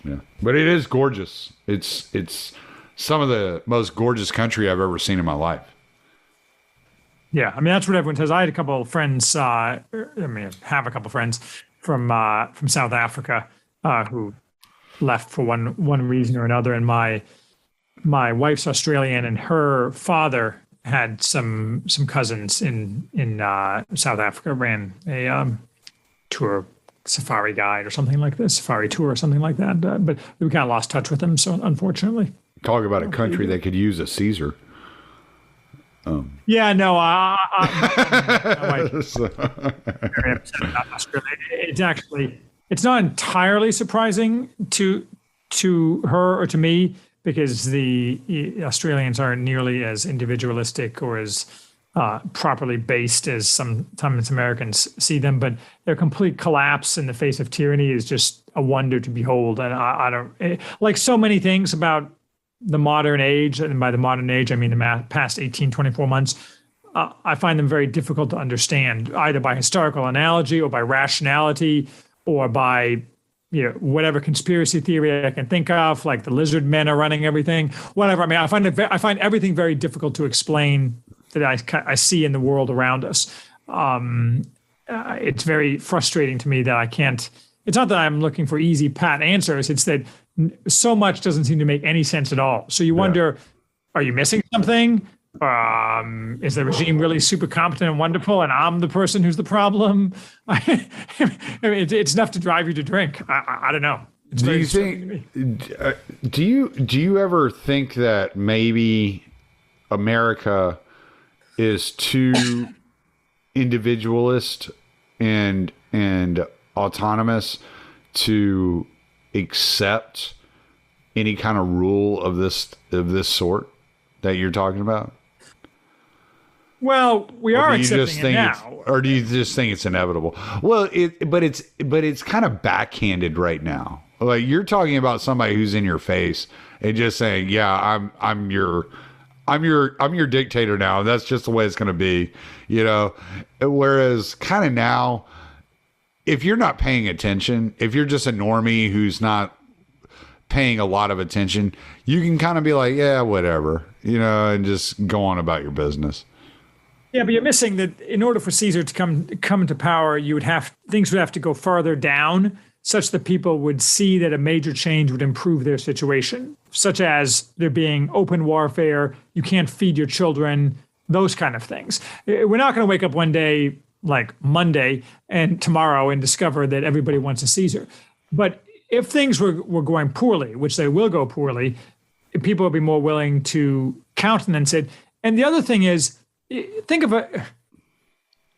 yeah, but it is gorgeous. It's some of the most gorgeous country I've ever seen in my life. Yeah, I mean, that's what everyone says. I had a couple of friends. I have a couple of friends from South Africa who left for one reason or another. And my wife's Australian, and her father had some cousins in South Africa. Ran a tour, safari guide or something like this, safari tour or something like that. But we kind of lost touch with them. So unfortunately, talk about a country that could use a Caesar. Yeah, no, very upset about Australia. It's not entirely surprising to her or to me, because the Australians aren't nearly as individualistic or as properly based as sometimes Americans see them. But their complete collapse in the face of tyranny is just a wonder to behold. And I don't like so many things about the modern age, and by the modern age, I mean the past 18, 24 months, I find them very difficult to understand, either by historical analogy or by rationality or by whatever conspiracy theory I can think of, like the lizard men are running everything, whatever. I mean, I find everything very difficult to explain that I see in the world around us. It's very frustrating to me that I can't. It's not that I'm looking for easy, pat answers. It's that so much doesn't seem to make any sense at all. So you wonder, are you missing something? Is the regime really super competent and wonderful, and I'm the person who's the problem? I mean, it's enough to drive you to drink. I don't know. It's do you think? Do you ever think that maybe America is too individualist and autonomous to accept any kind of rule of this sort that you're talking about? Well, we are accepting it now. Or do you just think it's inevitable? Well, but it's kind of backhanded right now. Like, you're talking about somebody who's in your face and just saying, "Yeah, I'm your dictator now. That's just the way it's going to be," you know. Whereas, kind of now, if you're not paying attention, if you're just a normie who's not paying a lot of attention, you can kind of be like, "Yeah, whatever," you know, and just go on about your business. Yeah, but you're missing that in order for Caesar to come to power, things would have to go farther down, such that people would see that a major change would improve their situation, such as there being open warfare, you can't feed your children, those kind of things. We're not going to wake up one day like Monday and tomorrow and discover that everybody wants a Caesar. But if things were going poorly, which they will go poorly, people will be more willing to countenance it. And the other thing is, think of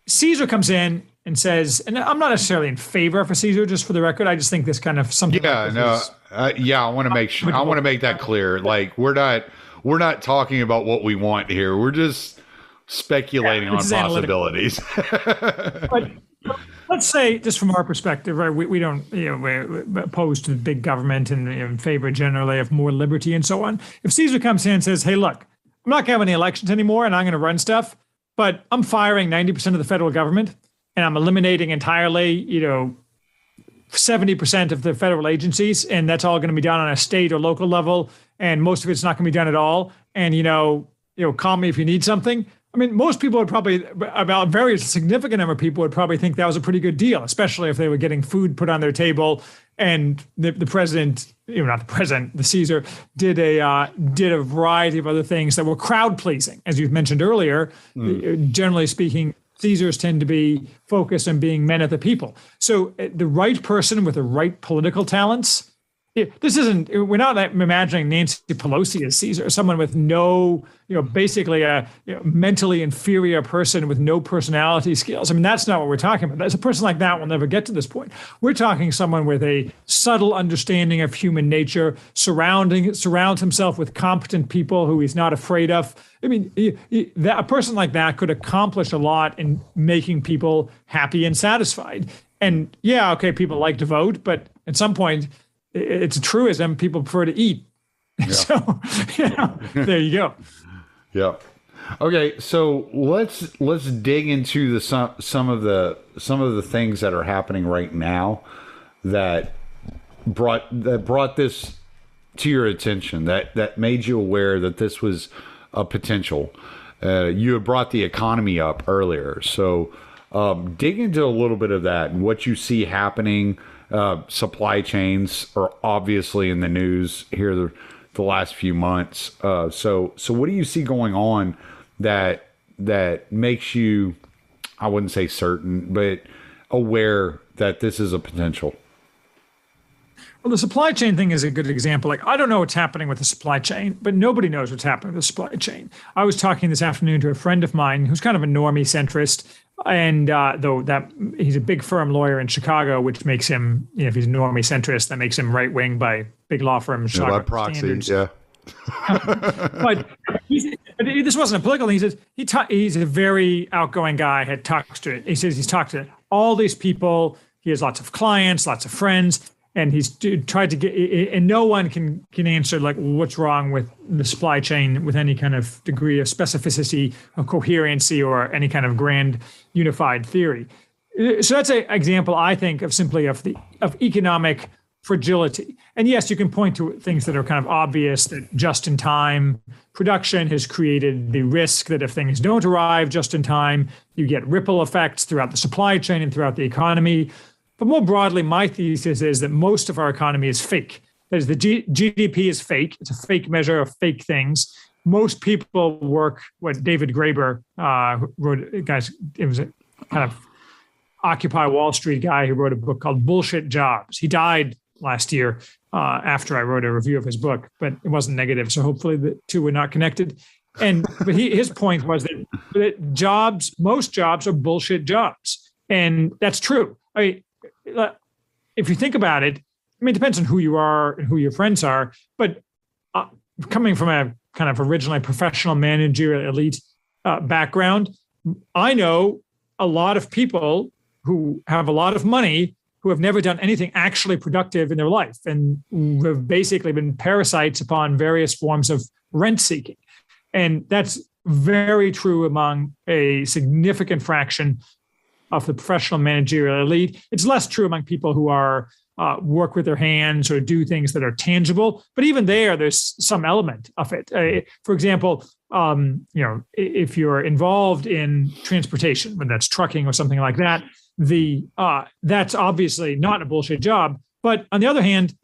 Caesar comes in and says, and I'm not necessarily in favor for Caesar, just for the record. I just think this kind of something. Yeah, I want to make sure. I want to make that clear. Like, we're not talking about what we want here. We're just speculating on possibilities. But let's say, just from our perspective, right? We don't, we're opposed to big government and in favor generally of more liberty and so on. If Caesar comes in and says, "Hey, look, I'm not going to have any elections anymore, and I'm going to run stuff, but I'm firing 90% of the federal government, and I'm eliminating entirely, 70% of the federal agencies, and that's all going to be done on a state or local level, and most of it's not going to be done at all. And call me if you need something." I mean, most people would probably, about a very significant number of people would probably think that was a pretty good deal, especially if they were getting food put on their table, and the president, not the president, the Caesar did a variety of other things that were crowd pleasing, as you've mentioned earlier. Generally speaking, Caesars tend to be focused on being men of the people. So the right person with the right political talents. We're not imagining Nancy Pelosi as Caesar, someone with no, basically a mentally inferior person with no personality skills. I mean, that's not what we're talking about. That's a person like that will never get to this point. We're talking someone with a subtle understanding of human nature, surrounds himself with competent people who he's not afraid of. I mean, a person like that could accomplish a lot in making people happy and satisfied. And yeah, okay, people like to vote, but at some point, it's a truism. People prefer to eat. Yeah. So, there you go. Yeah. Okay. So let's dig into some of the things that are happening right now that brought this to your attention, that made you aware that this was a potential. You had brought the economy up earlier. So dig into a little bit of that and what you see happening. Supply chains are obviously in the news here the last few months. So what do you see going on that makes you, I wouldn't say certain, but aware that this is a potential? Well, the supply chain thing is a good example. Like, I don't know what's happening with the supply chain, but nobody knows what's happening with the supply chain. I was talking this afternoon to a friend of mine who's kind of a normie centrist. And though that he's a big firm lawyer in Chicago, which makes him, if he's normie centrist, that makes him right wing by big law firms. Yeah, by proxy, standards. Yeah. but this wasn't a political thing. He says he's a very outgoing guy. He says he's talked to all these people. He has lots of clients, lots of friends. And he's tried to get, and no one can answer like what's wrong with the supply chain with any kind of degree of specificity or coherency or any kind of grand unified theory. So that's an example, I think, of simply of economic fragility. And yes, you can point to things that are kind of obvious, that just-in-time production has created the risk that if things don't arrive just in time, you get ripple effects throughout the supply chain and throughout the economy. But more broadly, my thesis is that most of our economy is fake. That is, the GDP is fake. It's a fake measure of fake things. Most people work what David Graeber wrote. Guys, it was a kind of Occupy Wall Street guy who wrote a book called Bullshit Jobs. He died last year after I wrote a review of his book, but it wasn't negative. So hopefully the two were not connected. But his point was that most jobs are bullshit jobs. And that's true. I mean, if you think about it, I mean, it depends on who you are and who your friends are. But coming from a kind of originally professional managerial elite background, I know a lot of people who have a lot of money who have never done anything actually productive in their life and who have basically been parasites upon various forms of rent seeking. And that's very true among a significant fraction of the professional managerial elite. It's less true among people who are work with their hands or do things that are tangible. But even there's some element of it. For example, if you're involved in transportation, whether that's trucking or something like that, that's obviously not a bullshit job. But on the other hand,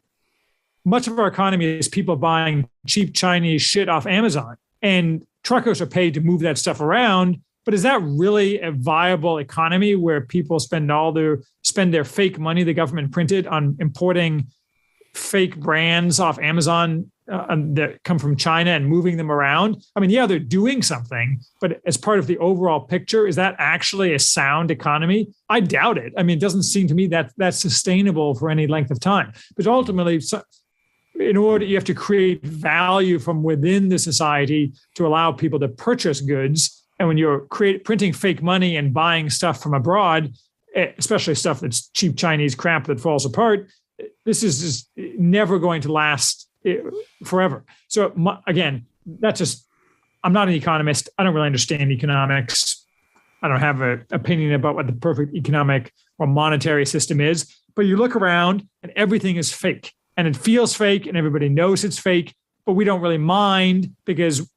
much of our economy is people buying cheap Chinese shit off Amazon, and truckers are paid to move that stuff around. But is that really a viable economy where people spend their fake money the government printed on importing fake brands off Amazon that come from China and moving them around? I mean, yeah, they're doing something, but as part of the overall picture, is that actually a sound economy? I doubt it. I mean, it doesn't seem to me that that's sustainable for any length of time. But ultimately, in order, you have to create value from within the society to allow people to purchase goods. And when you're printing fake money and buying stuff from abroad, especially stuff that's cheap Chinese crap that falls apart, this is just never going to last forever. So again, I'm not an economist. I don't really understand economics. I don't have an opinion about what the perfect economic or monetary system is. But you look around and everything is fake. And it feels fake and everybody knows it's fake, but we don't really mind because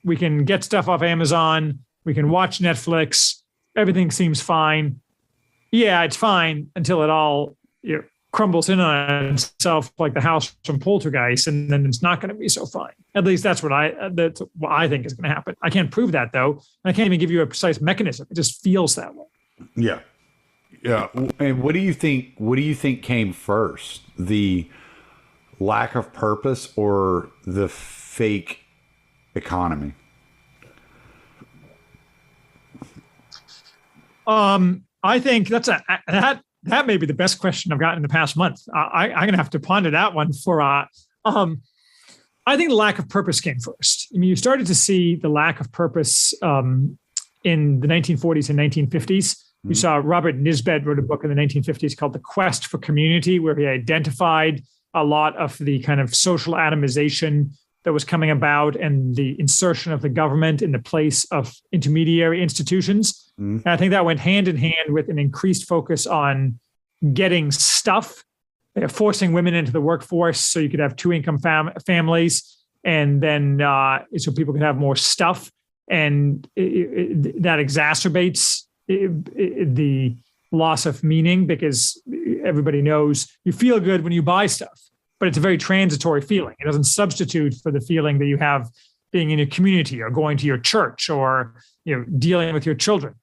we can get stuff off Amazon. We can watch Netflix. Everything seems fine. Yeah, it's fine until it all crumbles in on itself like the house from Poltergeist, and then it's not going to be so fine. At least that's what I think is going to happen. I can't prove that though. I can't even give you a precise mechanism. It just feels that way. Yeah, yeah. And what do you think? What do you think came first? The lack of purpose or the fake economy? I think that may be the best question I've gotten in the past month. I'm going to have to ponder that one for. I think the lack of purpose came first. I mean, you started to see the lack of purpose in the 1940s and 1950s. You saw Robert Nisbet wrote a book in the 1950s called The Quest for Community, where he identified a lot of the kind of social atomization that was coming about and the insertion of the government in the place of intermediary institutions. And I think that went hand in hand with an increased focus on getting stuff, forcing women into the workforce so you could have two-income families, and then so people could have more stuff. And that exacerbates the loss of meaning because everybody knows you feel good when you buy stuff, but it's a very transitory feeling. It doesn't substitute for the feeling that you have being in a community or going to your church or dealing with your children,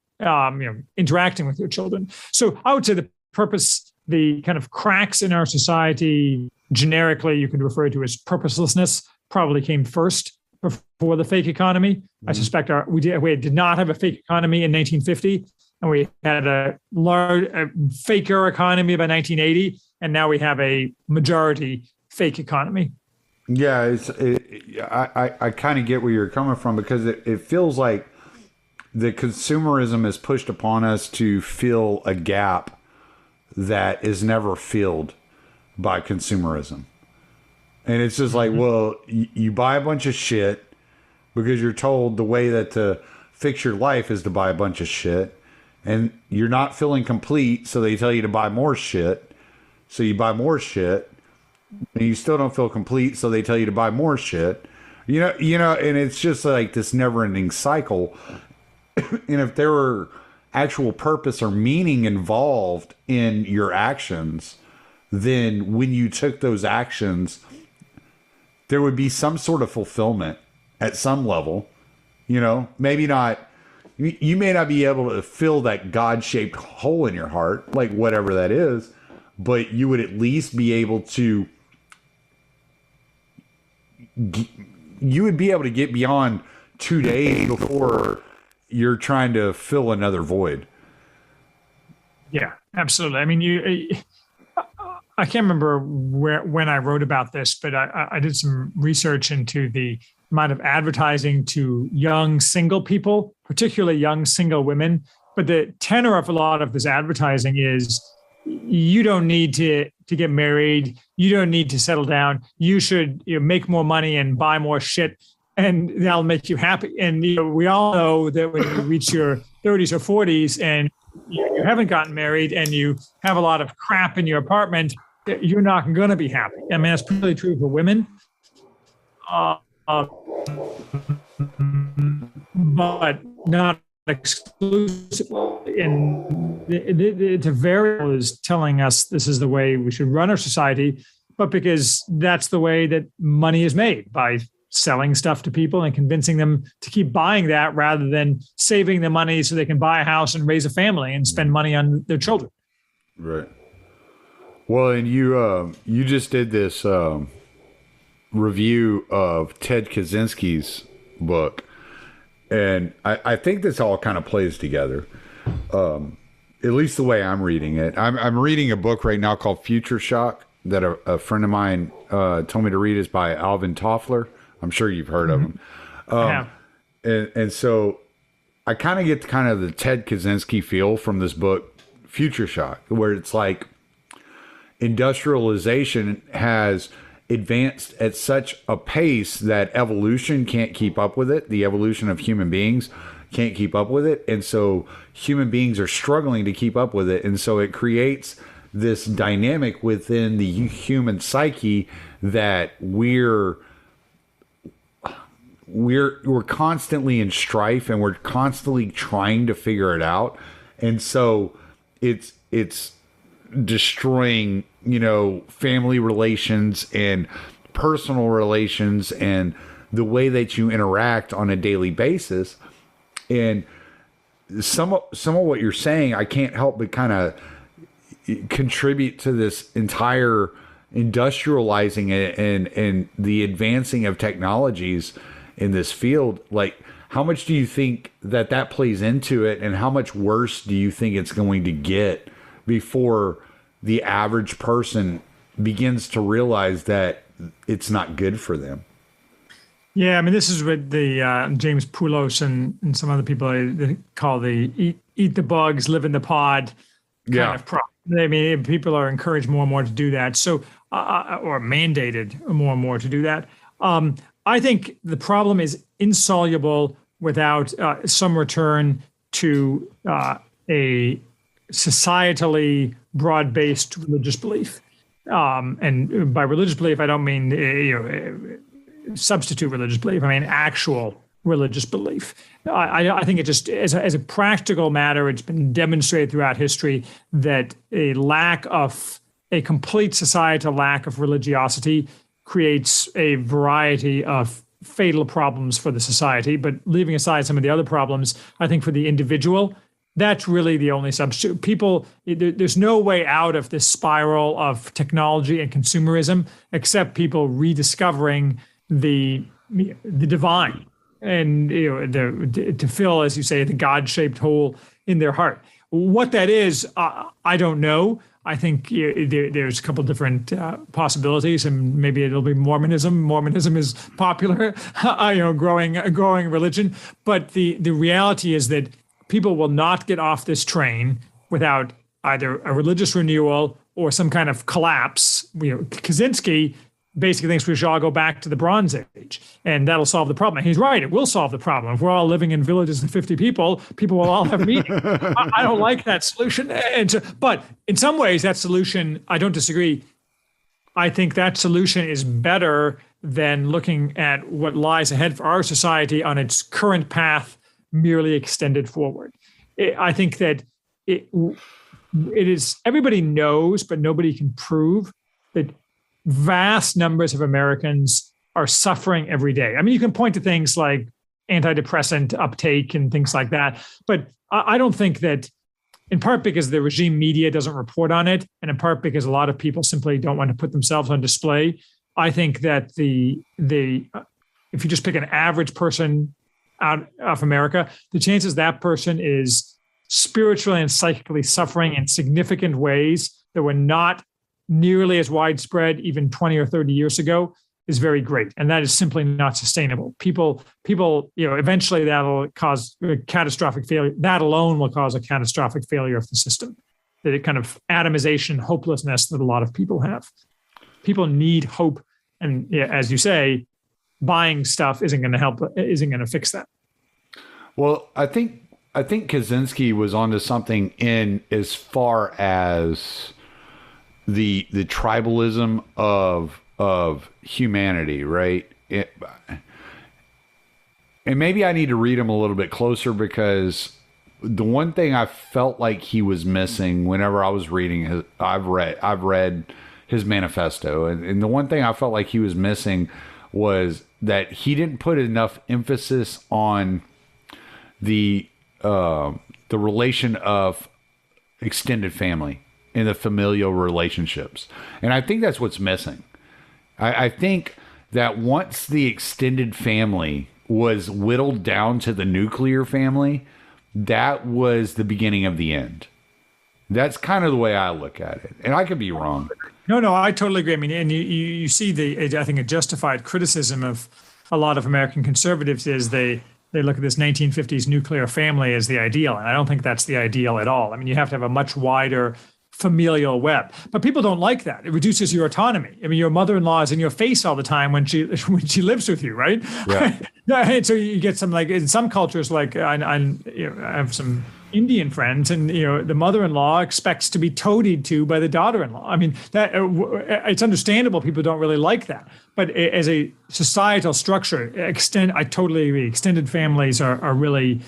interacting with your children. So I would say the purpose, the kind of cracks in our society, generically you could refer to as purposelessness, probably came first before the fake economy. I suspect we did not have a fake economy in 1950, and we had a faker economy by 1980. And now we have a majority fake economy. Yeah, I kind of get where you're coming from because it feels like the consumerism is pushed upon us to fill a gap that is never filled by consumerism. And it's just like, well, you buy a bunch of shit because you're told the way that to fix your life is to buy a bunch of shit. And you're not feeling complete, so they tell you to buy more shit. So you buy more shit. and you still don't feel complete, so they tell you to buy more shit. And it's just like this never-ending cycle. And if there were actual purpose or meaning involved in your actions, then when you took those actions, there would be some sort of fulfillment at some level. Maybe not. You may not be able to fill that God-shaped hole in your heart, like whatever that is, but you would at least be able to. You would be able to get beyond 2 days before you're trying to fill another void. Yeah, absolutely. I mean, I can't remember when I wrote about this, but I did some research into the amount of advertising to young single people, particularly young single women. But the tenor of a lot of this advertising is you don't need to get married. You don't need to settle down. You should make more money and buy more shit, and that'll make you happy. And we all know that when you reach your 30s or 40s and you haven't gotten married and you have a lot of crap in your apartment, you're not going to be happy. I mean, that's pretty true for women. But not exclusively. And the variable is telling us this is the way we should run our society, but because that's the way that money is made, by selling stuff to people and convincing them to keep buying that rather than saving the money so they can buy a house and raise a family and spend money on their children. Right. Well, and you just did this review of Ted Kaczynski's book, and I think this all kind of plays together, at least the way I'm reading it. I'm reading a book right now called Future Shock that a friend of mine told me to read. Is by Alvin Toffler. I'm sure you've heard of him. And so I kind of get the Ted Kaczynski feel from this book, Future Shock, where it's like industrialization has advanced at such a pace that evolution can't keep up with it. The evolution of human beings can't keep up with it. And so human beings are struggling to keep up with it. And so it creates this dynamic within the human psyche that we're constantly in strife, and we're constantly trying to figure it out. And so it's destroying, family relations and personal relations and the way that you interact on a daily basis. And some of what you're saying, I can't help but kind of contribute to this entire industrializing and the advancing of technologies in this field. Like, how much do you think that plays into it, and how much worse do you think it's going to get before the average person begins to realize that it's not good for them? Yeah, I mean, this is what the James Poulos and some other people they call the eat the bugs, live in the pod kind of problem. I mean, people are encouraged more and more to do that, so or mandated more and more to do that. I think the problem is insoluble without some return to a societally broad-based religious belief. And by religious belief, I don't mean substitute religious belief. I mean actual religious belief. I think it just, as a practical matter, it's been demonstrated throughout history that a complete societal lack of religiosity creates a variety of fatal problems for the society. But leaving aside some of the other problems, I think for the individual, that's really the only substitute. There's no way out of this spiral of technology and consumerism except people rediscovering the divine and to fill, as you say, the God-shaped hole in their heart. What that is, I don't know. I think there's a couple of different possibilities, and maybe it'll be Mormonism. Mormonism is popular, growing religion. But the reality is that people will not get off this train without either a religious renewal or some kind of collapse. Kaczynski basically thinks we should all go back to the Bronze Age, and that'll solve the problem. And he's right; it will solve the problem. If we're all living in villages of 50 people, people will all have meetings. I don't like that solution, but in some ways, that solution, I don't disagree, I think that solution is better than looking at what lies ahead for our society on its current path, merely extended forward. I think that it is, everybody knows, but nobody can prove that vast numbers of Americans are suffering every day. I mean, you can point to things like antidepressant uptake and things like that, but I don't think that, in part because the regime media doesn't report on it, and in part because a lot of people simply don't want to put themselves on display. I think that if you just pick an average person out of America, the chances that person is spiritually and psychically suffering in significant ways that were not nearly as widespread even 20 or 30 years ago is very great. And that is simply not sustainable. People, eventually that'll cause a catastrophic failure. That alone will cause a catastrophic failure of the system. The kind of atomization, hopelessness that a lot of people have. People need hope. And as you say, buying stuff isn't going to fix that. Well, I think Kaczynski was onto something in as far as the tribalism of humanity, right? And maybe I need to read him a little bit closer, because the one thing I felt like he was missing whenever I was reading I've read his manifesto, and the one thing I felt like he was missing was that he didn't put enough emphasis on the relation of extended family and the familial relationships. And I think that's what's missing. I think that once the extended family was whittled down to the nuclear family, that was the beginning of the end. That's kind of the way I look at it. And I could be wrong. No, I totally agree. I mean, and you see I think a justified criticism of a lot of American conservatives is they look at this 1950s nuclear family as the ideal. And I don't think that's the ideal at all. I mean, you have to have a much wider familial web, but people don't like that. It reduces your autonomy. I mean, your mother-in-law is in your face all the time when she lives with you, right? Yeah. And so you get some, like in some cultures, like I have some Indian friends, and the mother-in-law expects to be toadied to by the daughter-in-law. I mean, that it's understandable. People don't really like that, but as a societal structure, I totally agree. Extended families are really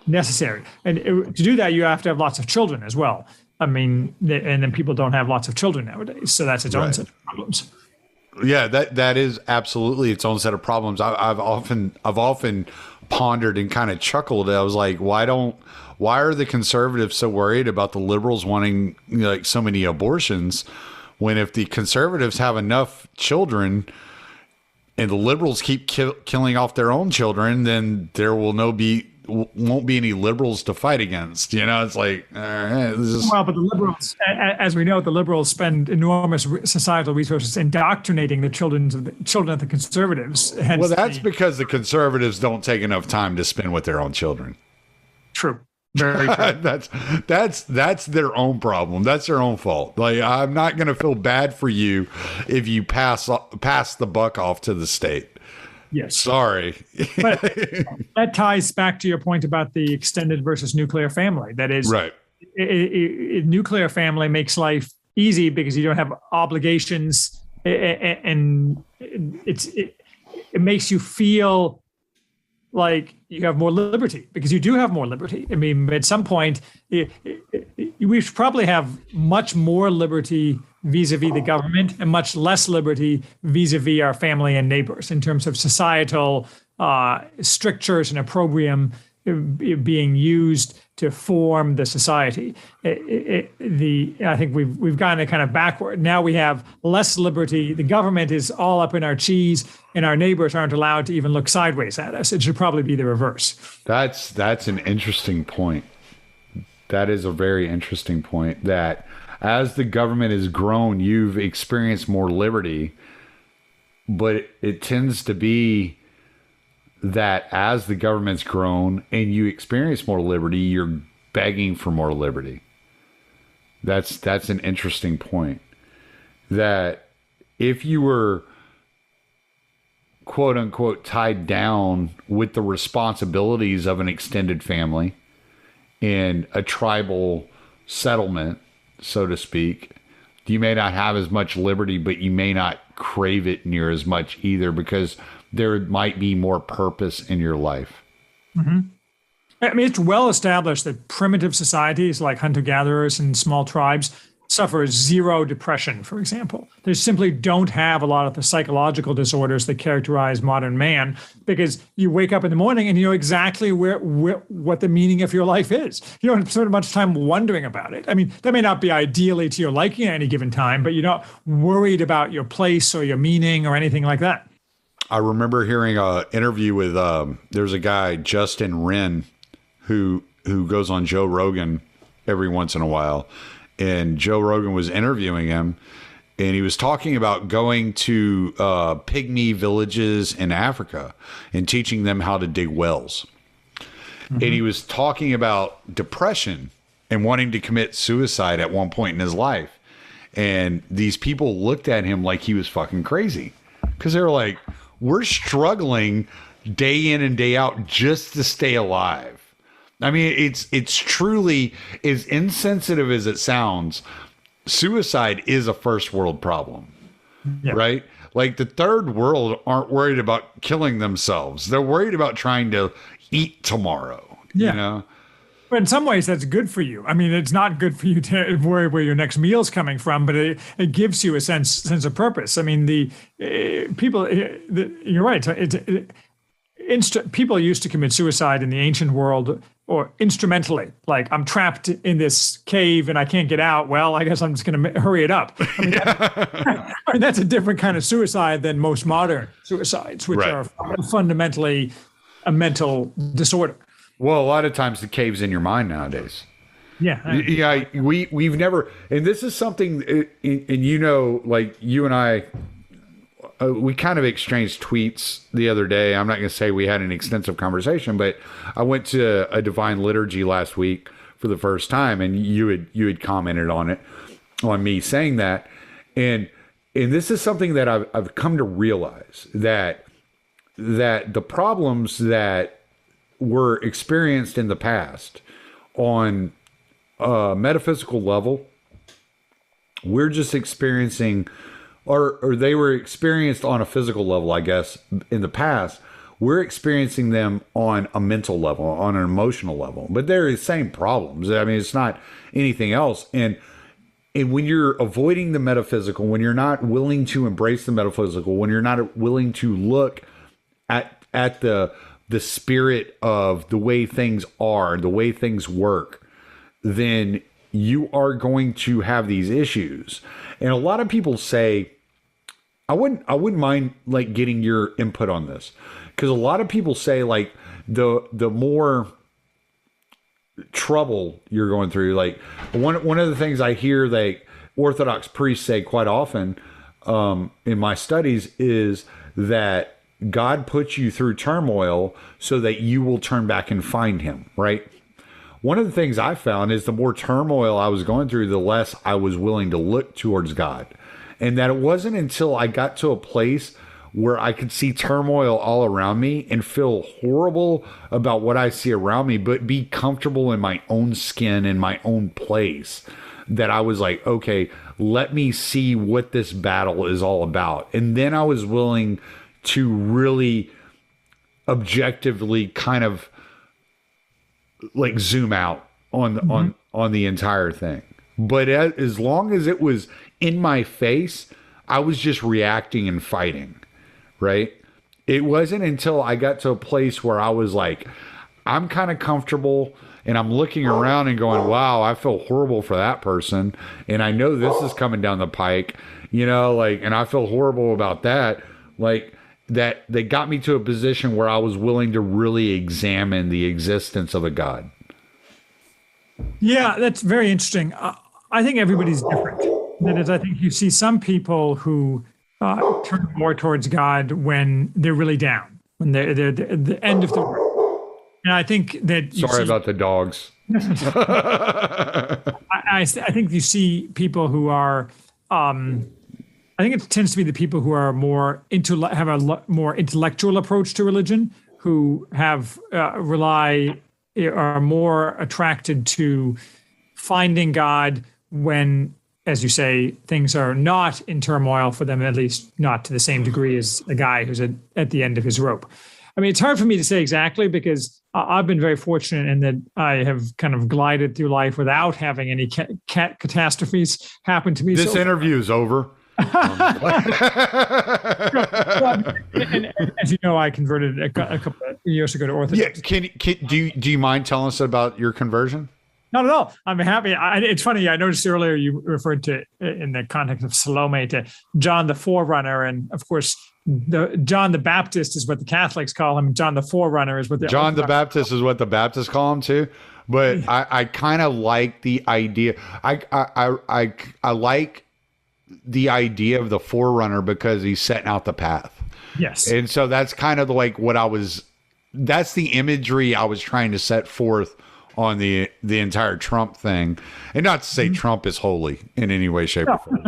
necessary, and to do that, you have to have lots of children as well. I mean, and then people don't have lots of children nowadays, so that's its own set of problems. Yeah, that is absolutely its own set of problems. I've often pondered and kind of chuckled. I was like, why are the conservatives so worried about the liberals wanting like so many abortions, when if the conservatives have enough children and the liberals keep killing off their own children, then there won't be any liberals to fight against. It's like, well, but the liberals, as we know, the liberals spend enormous societal resources indoctrinating the children of the conservatives. Well, that's because the conservatives don't take enough time to spend with their own children. True. Very true. That's their own problem. That's their own fault. Like, I'm not going to feel bad for you if you pass the buck off to the state. Yes. Sorry. But that ties back to your point about the extended versus nuclear family. That is, right. Nuclear family makes life easy because you don't have obligations, and it makes you feel like you have more liberty, because you do have more liberty. I mean, at some point, we should probably have much more liberty vis-a-vis the government and much less liberty vis-a-vis our family and neighbors in terms of societal strictures and opprobrium being used to form the society. I think we've gone kind of backward. Now we have less liberty. The government is all up in our cheese, and our neighbors aren't allowed to even look sideways at us. It should probably be the reverse. That's an interesting point. That is a very interesting point, that as the government has grown, you've experienced more liberty, but it tends to be that as the government's grown and you experience more liberty, you're begging for more liberty. That's an interesting point. That if you were, quote unquote, tied down with the responsibilities of an extended family in a tribal settlement, so to speak, you may not have as much liberty, but you may not crave it near as much either, because there might be more purpose in your life. Mm-hmm. I mean, it's well established that primitive societies like hunter-gatherers and small tribes suffer zero depression, for example. They simply don't have a lot of the psychological disorders that characterize modern man, because you wake up in the morning and you know exactly what the meaning of your life is. You don't spend much time wondering about it. I mean, that may not be ideally to your liking at any given time, but you're not worried about your place or your meaning or anything like that. I remember hearing an interview with, there's a guy, Justin Wren, who goes on Joe Rogan every once in a while. And Joe Rogan was interviewing him, and he was talking about going to pygmy villages in Africa and teaching them how to dig wells. Mm-hmm. And he was talking about depression and wanting to commit suicide at one point in his life. And these people looked at him like he was fucking crazy, because they were like, we're struggling day in and day out just to stay alive. I mean, it's truly, as insensitive as it sounds, suicide is a first world problem, right? Like, the third world aren't worried about killing themselves. They're worried about trying to eat tomorrow, you know? But in some ways, that's good for you. I mean, it's not good for you to worry where your next meal's coming from, but it gives you a sense of purpose. I mean, you're right. People used to commit suicide in the ancient world, or instrumentally, like, I'm trapped in this cave and I can't get out. Well, I guess I'm just going to hurry it up. I mean, that's a different kind of suicide than most modern suicides, which are fundamentally a mental disorder. Well, a lot of times the cave's in your mind nowadays. Yeah. We've never, and this is something, and you know, like, you and I, we kind of exchanged tweets the other day. I'm not going to say we had an extensive conversation, but I went to a divine liturgy last week for the first time, and you had commented on it, on me saying that, and this is something that I've come to realize, that the problems that were experienced in the past on a metaphysical level, we're just experiencing. Or they were experienced on a physical level, I guess, in the past. We're experiencing them on a mental level, on an emotional level. But they're the same problems. I mean, it's not anything else. And when you're avoiding the metaphysical, when you're not willing to embrace the metaphysical, when you're not willing to look at the spirit of the way things are, the way things work, then you are going to have these issues. And a lot of people say, I wouldn't mind, like, getting your input on this, because a lot of people say, like, the more trouble you're going through, like, one of the things I hear that Orthodox priests say quite often in my studies is that God puts you through turmoil so that you will turn back and find him, right? One of the things I found is the more turmoil I was going through, the less I was willing to look towards God. And that it wasn't until I got to a place where I could see turmoil all around me and feel horrible about what I see around me, but be comfortable in my own skin, in my own place, that I was like, okay, let me see what this battle is all about. And then I was willing to really objectively kind of, like, zoom out on the entire thing. But as long as it was in my face, I was just reacting and fighting, right? It wasn't until I got to a place where I was like, I'm kind of comfortable, and I'm looking around and going, wow, I feel horrible for that person, and I know this is coming down the pike, you know, like, and I feel horrible about that, like, that they got me to a position where I was willing to really examine the existence of a God. Yeah, that's very interesting. I think everybody's different. That is, I think you see some people who turn more towards God when they're really down, when they're the end of the world. And I think that Sorry about the dogs. I think you see people who are. I think it tends to be the people who are more have a more intellectual approach to religion, who have are more attracted to finding God when as you say, things are not in turmoil for them, at least not to the same degree as a guy who's at the end of his rope. I mean, it's hard for me to say exactly because I've been very fortunate in that I have kind of glided through life without having any catastrophes happen to me. This interview is over. And as you know, I converted a couple of years ago to Orthodoxy. Yeah, do you mind telling us about your conversion? Not at all. I'm happy. It's funny. I noticed earlier you referred to, in the context of Salome, to John the Forerunner, and of course, John the Baptist is what the Catholics call him. John the Forerunner is what the John the Baptist is what the Baptists call him too. But I kind of like the idea. I like the idea of the Forerunner because he's setting out the path. Yes, and so that's kind of like what that's the imagery I was trying to set forth on the entire Trump thing, and not to say Trump is holy in any way, shape, or form.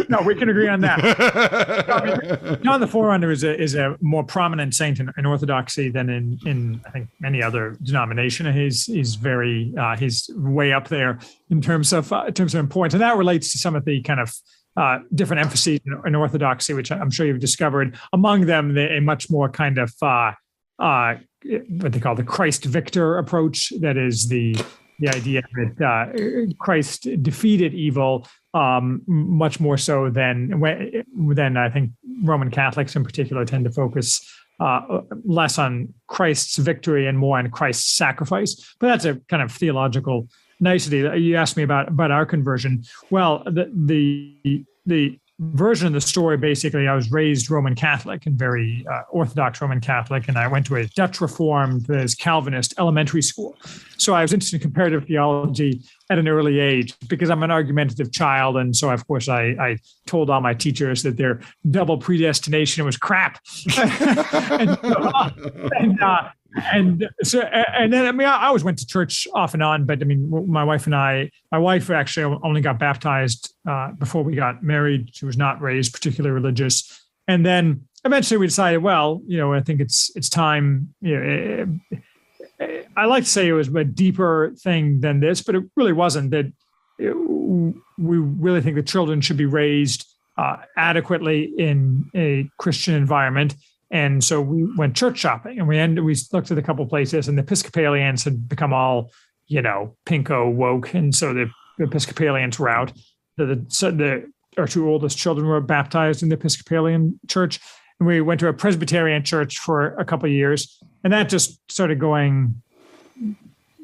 No, we can agree on that. John the Forerunner is a more prominent saint in Orthodoxy than in I think any other denomination. He's very he's way up there in terms of importance, and that relates to some of the kind of different emphases in Orthodoxy, which I'm sure you've discovered. Among them, a much more kind of what they call the Christ victor approach. That is the idea that Christ defeated evil much more so than I think Roman Catholics in particular tend to focus less on Christ's victory and more on Christ's sacrifice. But that's a kind of theological nicety. You asked me about our conversion. Well, the version of the story, basically, I was raised Roman Catholic and very Orthodox Roman Catholic, and I went to a Dutch Reformed, Calvinist elementary school. So I was interested in comparative theology at an early age because I'm an argumentative child, and so of course I told all my teachers that their double predestination was crap. And then I mean I always went to church off and on, but I mean my wife actually only got baptized before we got married. She was not raised particularly religious, and then eventually we decided, well, I think it's time. I like to say it was a deeper thing than this, but it really wasn't. That we really think that children should be raised adequately in a Christian environment. And so we went church shopping, and we looked at a couple of places, and the Episcopalians had become all, pinko woke. And so the Episcopalians were out. Our two oldest children were baptized in the Episcopalian church. And we went to a Presbyterian church for a couple of years. And that just started going,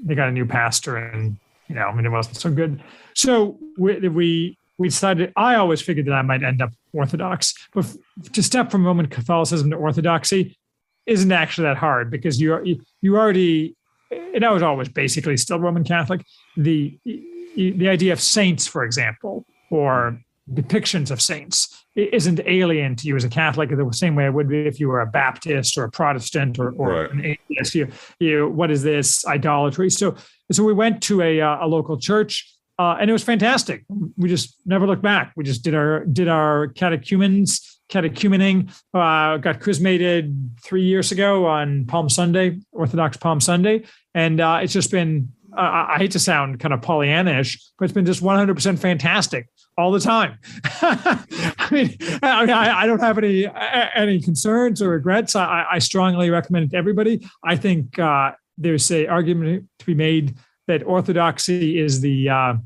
they got a new pastor, and, it wasn't so good. So we decided, I always figured that I might end up Orthodox, but to step from Roman Catholicism to Orthodoxy isn't actually that hard because you already, and I was always basically still Roman Catholic. The idea of saints, for example, or depictions of saints isn't alien to you as a Catholic in the same way it would be if you were a Baptist or a Protestant or right. An atheist. What is this idolatry? So we went to a local church. And it was fantastic. We just never looked back. We just did our catechumening, got chrismated 3 years ago on Palm Sunday, Orthodox Palm Sunday. And it's just been, I hate to sound kind of Pollyannish, but it's been just 100% fantastic all the time. I don't have any concerns or regrets. I strongly recommend it to everybody. I think there's an argument to be made that Orthodoxy is the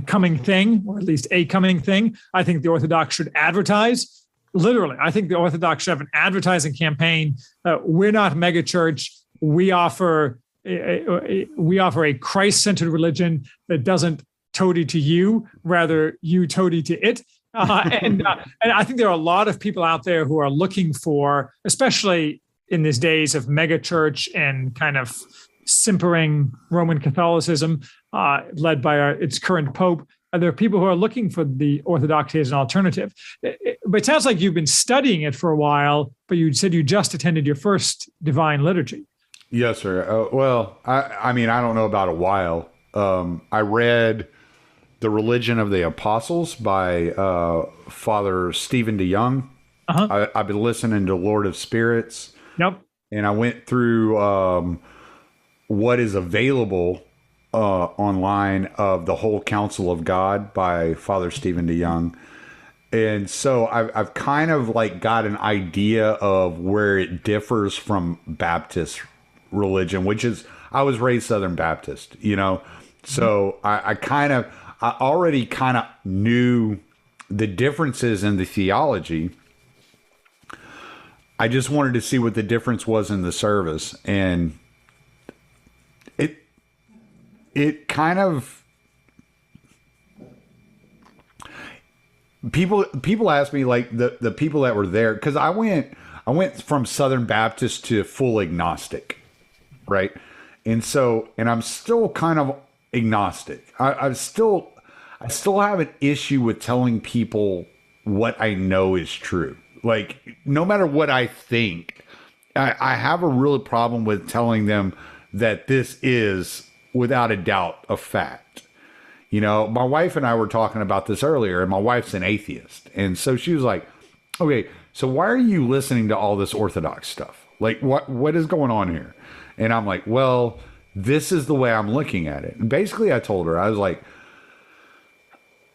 coming thing, or at least a coming thing. I think the Orthodox should advertise. Literally, I think the Orthodox should have an advertising campaign. We're not megachurch. We offer a Christ-centered religion that doesn't toady to you, rather you toady to it. And I think there are a lot of people out there who are looking for, especially in these days of megachurch and kind of simpering Roman Catholicism, led by its current pope. There are people who are looking for the Orthodoxy as an alternative. But it sounds like you've been studying it for a while, but you said you just attended your first divine liturgy. Yes, sir. Well, I mean, I don't know about a while. I read The Religion of the Apostles by Father Stephen DeYoung. Uh-huh. I've been listening to Lord of Spirits. Yep. And I went through what is available online of The Whole Counsel of God by Father Stephen DeYoung. And so I've kind of like got an idea of where it differs from Baptist religion, which is, I was raised Southern Baptist, you know? So I already kind of knew the differences in the theology. I just wanted to see what the difference was in the service. And it kind of, people ask me, like, the people that were there, because I went from Southern Baptist to full agnostic, right? And I'm still kind of agnostic. I still have an issue with telling people what I know is true. Like, no matter what I think, I have a real problem with telling them that this is, without a doubt, a fact. You know, my wife and I were talking about this earlier, and my wife's an atheist. And so she was like, okay, so why are you listening to all this Orthodox stuff? Like, what is going on here? And I'm like, well, this is the way I'm looking at it. And basically, I told her, I was like,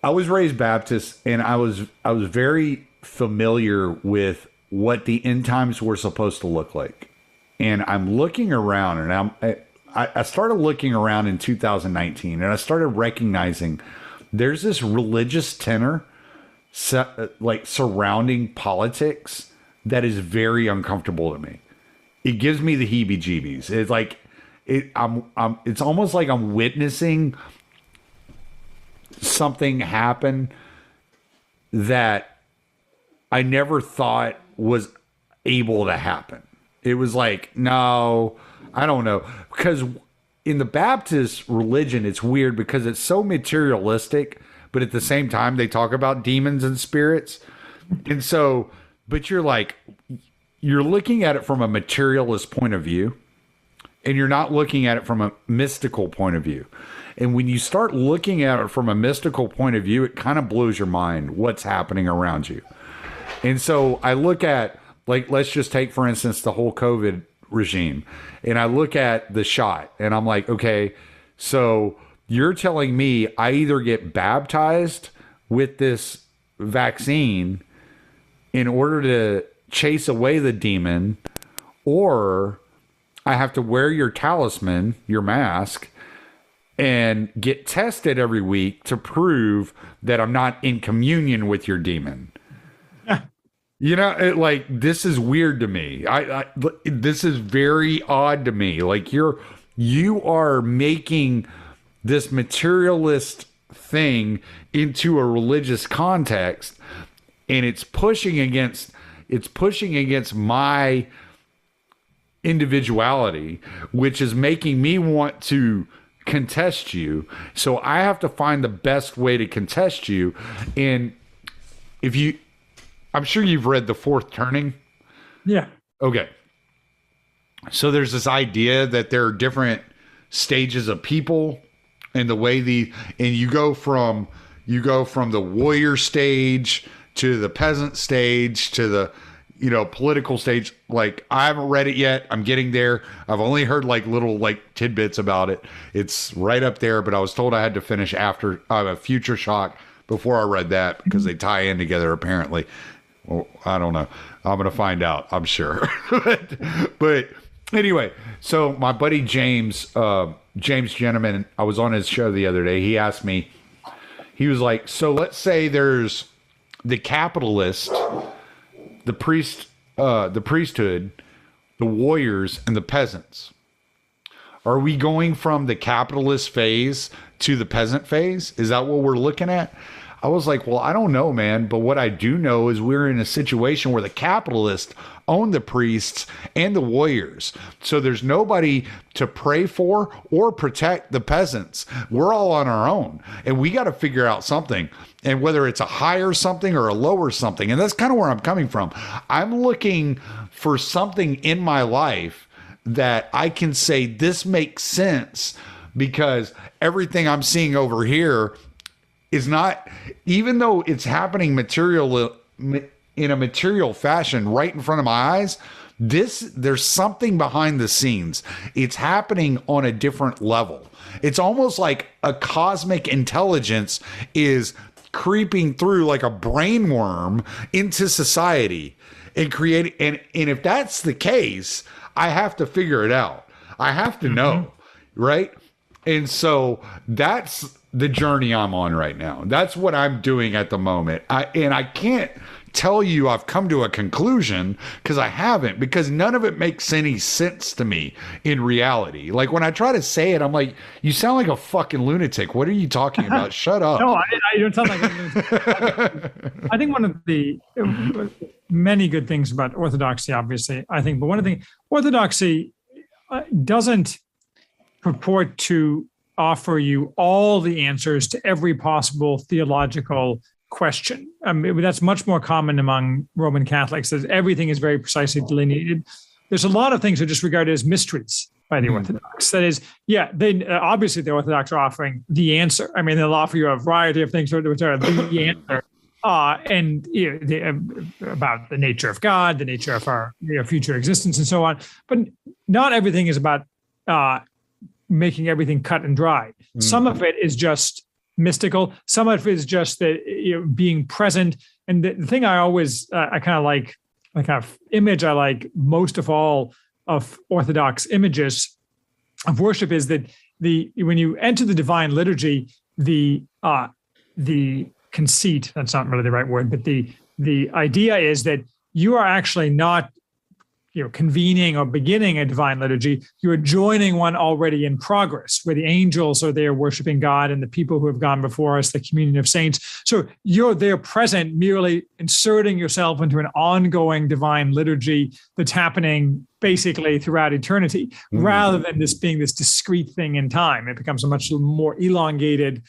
I was raised Baptist, and I was very familiar with what the end times were supposed to look like. And I'm looking around, and I started looking around in 2019, and I started recognizing there's this religious tenor like surrounding politics that is very uncomfortable to me. It gives me the heebie-jeebies. It's like it's almost like I'm witnessing something happen that I never thought was able to happen. It was like, no, I don't know. Because in the Baptist religion, it's weird because it's so materialistic, but at the same time, they talk about demons and spirits. And so, but you're looking at it from a materialist point of view, and you're not looking at it from a mystical point of view. And when you start looking at it from a mystical point of view, it kind of blows your mind what's happening around you. And so I look at, like, let's just take, for instance, the whole COVID regime. And I look at the shot, and I'm like, okay, so you're telling me I either get baptized with this vaccine in order to chase away the demon, or I have to wear your talisman, your mask, and get tested every week to prove that I'm not in communion with your demon. You know, this is weird to me. This is very odd to me. Like, you are making this materialist thing into a religious context, and it's pushing against my individuality, which is making me want to contest you. So I have to find the best way to contest you. And I'm sure you've read The Fourth Turning. Yeah. Okay. So there's this idea that there are different stages of people, and the way and you go from the warrior stage to the peasant stage to the, political stage. Like, I haven't read it yet. I'm getting there. I've only heard little tidbits about it. It's right up there, but I was told I had to finish after Future Shock before I read that, because they tie in together apparently. Well, I don't know. I'm going to find out, I'm sure. but anyway, so my buddy James Gentleman, I was on his show the other day. He asked me, he was like, so let's say there's the capitalist, the priesthood, the warriors, and the peasants. Are we going from the capitalist phase to the peasant phase? Is that what we're looking at? I was like, well, I don't know, man. But what I do know is we're in a situation where the capitalists own the priests and the warriors. So there's nobody to pray for or protect the peasants. We're all on our own, and we got to figure out something. And whether it's a higher something or a lower something. And that's kind of where I'm coming from. I'm looking for something in my life that I can say this makes sense, because everything I'm seeing over here is not, even though it's happening in a material fashion right in front of my eyes, There's something behind the scenes. It's happening on a different level. It's almost like a cosmic intelligence is creeping through like a brain worm into society and creating. And if that's the case, I have to figure it out. I have to know, right? And so that's the journey I'm on right now. That's what I'm doing at the moment. I can't tell you I've come to a conclusion because I haven't, because none of it makes any sense to me in reality. Like when I try to say it, I'm like, you sound like a fucking lunatic. What are you talking about? Shut up. No, I don't sound like a lunatic. I think one of the many good things about Orthodoxy, obviously, but one of the Orthodoxy doesn't purport to offer you all the answers to every possible theological question. That's much more common among Roman Catholics, that everything is very precisely delineated. There's a lot of things that are just regarded as mysteries by the Orthodox. That is, they obviously the Orthodox are offering the answer. I mean, they'll offer you a variety of things which are the answer. And about the nature of God, the nature of our future existence, and so on. But not everything is about making everything cut and dry. Some of it is just mystical. Some of it is just that being present. And the thing I always I kind of like a image I like most of all of Orthodox images of worship is that when you enter the divine liturgy, the conceit, that's not really the right word, but the idea is that you are actually not convening or beginning a divine liturgy. You are joining one already in progress, where the angels are there worshiping God and the people who have gone before us, the communion of saints. So you're there present, merely inserting yourself into an ongoing divine liturgy that's happening basically throughout eternity, rather than this being this discrete thing in time. It becomes a much more elongated,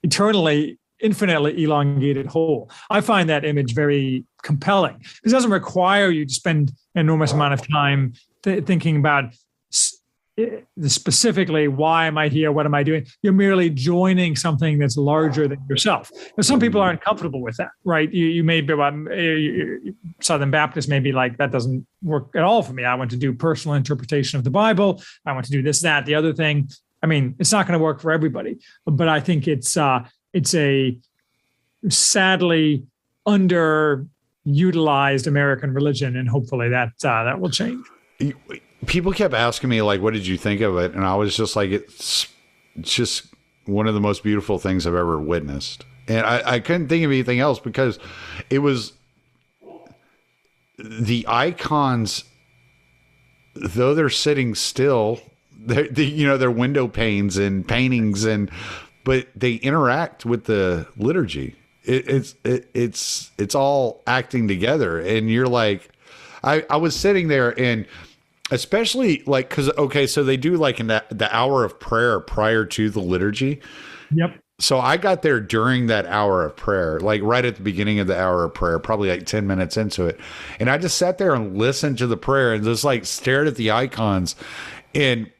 eternally, infinitely elongated whole. I find that image very compelling. This doesn't require you to spend an enormous amount of time thinking about specifically, why am I here? What am I doing? You're merely joining something that's larger than yourself. Now, some people aren't comfortable with that, right? You may be, Southern Baptist may be like, that doesn't work at all for me. I want to do personal interpretation of the Bible. I want to do this, that, the other thing. I mean, it's not going to work for everybody, but I think it's a sadly underutilized American religion, and hopefully that will change. People kept asking me, like, what did you think of it? And I was just like, it's just one of the most beautiful things I've ever witnessed. And I couldn't think of anything else, because it was the icons, though they're sitting still, they're window panes and paintings, but they interact with the liturgy. It's all acting together. And you're like, I was sitting there, and especially like, so they do like in the hour of prayer prior to the liturgy. Yep. So I got there during that hour of prayer, like right at the beginning of the hour of prayer, probably like 10 minutes into it. And I just sat there and listened to the prayer and just like stared at the icons. And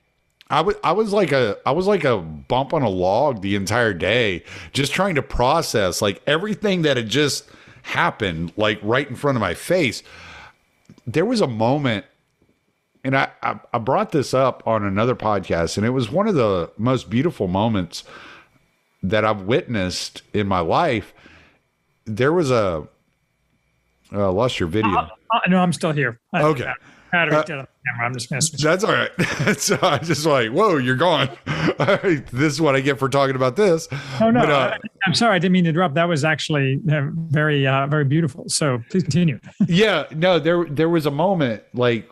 I was like a bump on a log the entire day, just trying to process like everything that had just happened, like right in front of my face. There was a moment, and I brought this up on another podcast, and it was one of the most beautiful moments that I've witnessed in my life. There was I lost your video. No, I'm still here. Okay. I'm just messing with you. That's all right. So I just like, whoa, you're gone. This is what I get for talking about this. Oh, no. But, I'm sorry. I didn't mean to interrupt. That was actually very, very beautiful. So please continue. Yeah, no, there was a moment, like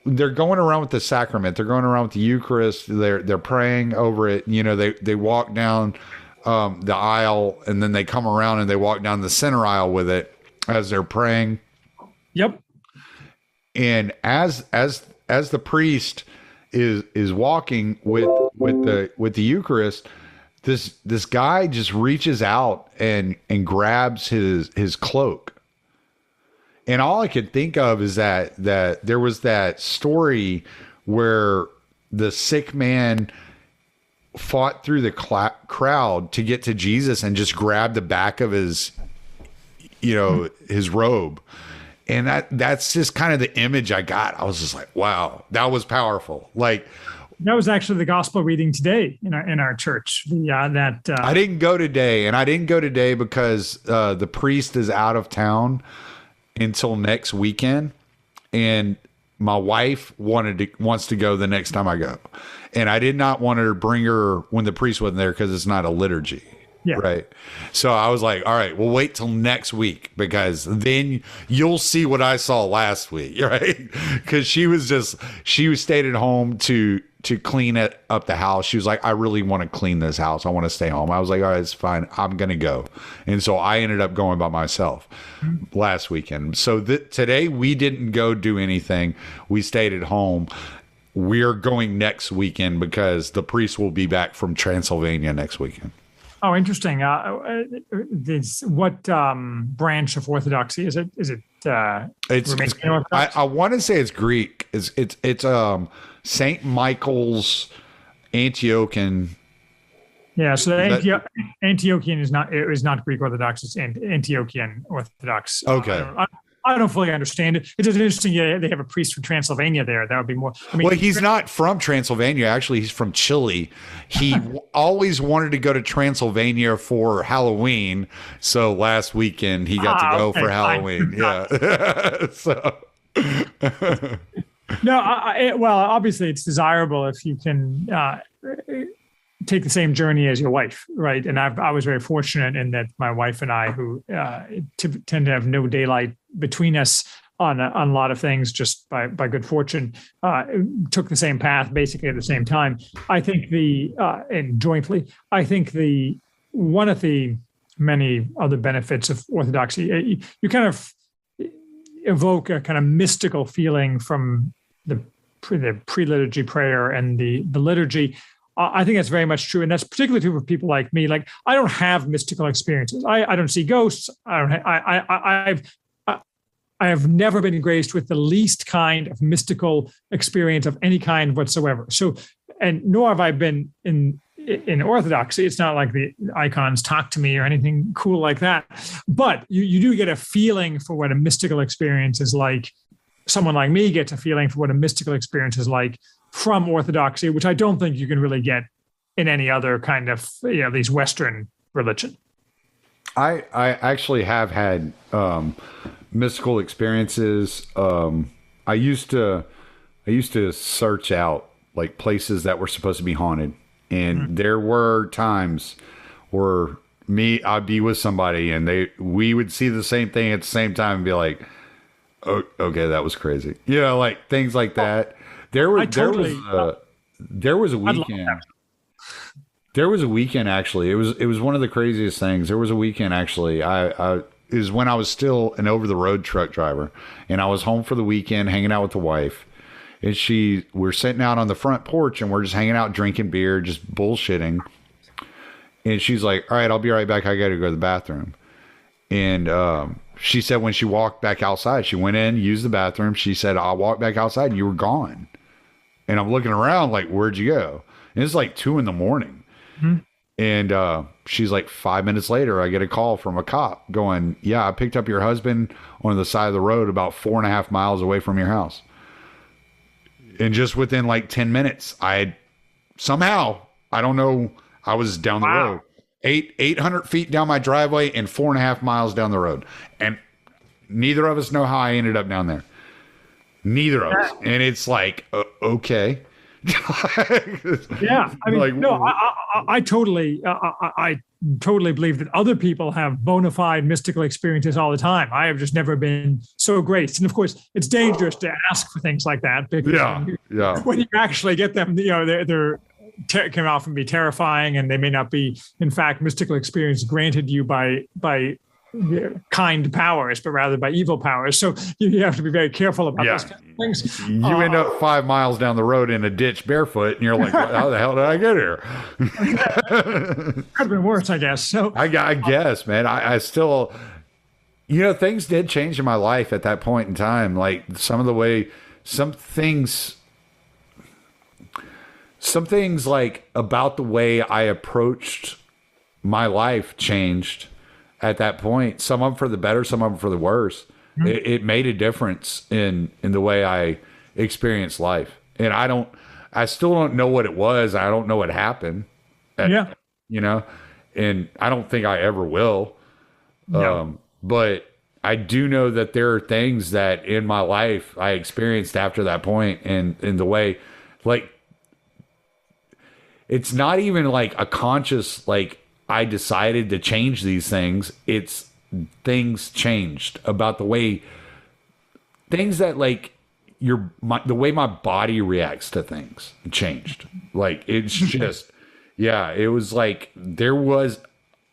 they're going around with the sacrament. They're going around with the Eucharist. They're praying over it. They walk down the aisle, and then they come around and they walk down the center aisle with it as they're praying. Yep. And as the priest is walking with the Eucharist, this guy just reaches out and grabs his cloak. And all I could think of is that there was that story where the sick man fought through the crowd to get to Jesus and just grabbed the back of his his robe. And that's just kind of the image I got. I was just like, wow, that was powerful. Like, that was actually the gospel reading today in our church. I didn't go today, and I didn't go today because the priest is out of town until next weekend, and my wife wants to go the next time I go, and I did not want to bring her when the priest wasn't there because it's not a liturgy. Yeah. Right. So I was like, all right, we'll wait till next week because then you'll see what I saw last week. Right. Because she stayed at home to clean up the house. She was like, I really want to clean this house. I want to stay home. I was like, all right, it's fine. I'm going to go. And so I ended up going by myself last weekend. So today we didn't go do anything. We stayed at home. We're going next weekend because the priest will be back from Transylvania next weekend. Oh, interesting. What branch of Orthodoxy is it? Is it? Romanian Orthodox? I want to say it's Greek. It's Saint Michael's Antiochian. Yeah, so Antiochian is not Greek Orthodox. It's Antiochian Orthodox. Okay. I don't fully understand it. It's just interesting. Yeah, they have a priest from Transylvania there. That would be more. I mean, well, he's not from Transylvania. Actually, he's from Chile. He always wanted to go to Transylvania for Halloween. So last weekend he got to go for Halloween. Yeah. So. No, well, obviously it's desirable if you can take the same journey as your wife, right? And I was very fortunate in that my wife and I, who tend to have no daylight between us on a lot of things, just by good fortune, took the same path basically at the same time. I think and jointly, I think one of the many other benefits of Orthodoxy, you kind of evoke a kind of mystical feeling from the pre-liturgy prayer and the liturgy. I think that's very much true, and that's particularly true for people like me. Like, I don't have mystical experiences. I don't see ghosts. I have never been graced with the least kind of mystical experience of any kind whatsoever. So, and nor have I been in Orthodoxy. It's not like the icons talk to me or anything cool like that. But you do get a feeling for what a mystical experience is like. Someone like me gets a feeling for what a mystical experience is like from Orthodoxy, which I don't think you can really get in any other kind of, these Western religion. I actually have had mystical experiences. I used to search out like places that were supposed to be haunted, and there were times where I'd be with somebody and we would see the same thing at the same time and be like, oh, okay, that was crazy. Yeah, like things like that. There was a weekend. There was a weekend actually. It was one of the craziest things. There was a weekend actually. It was when I was still an over the road truck driver, and I was home for the weekend, hanging out with the wife, and we're sitting out on the front porch, and we're just hanging out, drinking beer, just bullshitting. And she's like, "All right, I'll be right back. I got to go to the bathroom." And she said when she walked back outside, she went in, used the bathroom. She said, "I'll walk back outside, and you were gone." And I'm looking around like, "Where'd you go?" And it's like 2 a.m. Mm-hmm. And she's like, 5 minutes later, I get a call from a cop going, "Yeah, I picked up your husband on the side of the road about 4.5 miles away from your house." And just within like 10 minutes, I don't know, I was down the road. 800 feet down my driveway and 4.5 miles down the road. And neither of us know how I ended up down there. Neither of us. And it's like, okay. Yeah. I mean, like, no, I totally believe that other people have bona fide mystical experiences all the time. I have just never been so graced. And of course, it's dangerous to ask for things like that. Because when you actually get them, they're can often be terrifying, and they may not be, in fact, mystical experience granted you by kind powers, but rather by evil powers. So you have to be very careful about those kind of things. You end up 5 miles down the road in a ditch barefoot, and you're like, "How the hell did I get here?" Could have been worse, I guess. So I guess, man, I still, things did change in my life at that point in time. Like some things like about the way I approached my life changed at that point. Some of them for the better, some of them for the worse. It made a difference in the way I experienced life. And I still don't know what it was. I don't know what happened. Yeah. You know, and I don't think I ever will. No. But I do know that there are things that in my life I experienced after that point, and in the way, like, it's not even like a conscious, like, I decided to change these things. It's things changed about the way things that, like, the way my body reacts to things changed. Like, it's just, yeah, it was like there was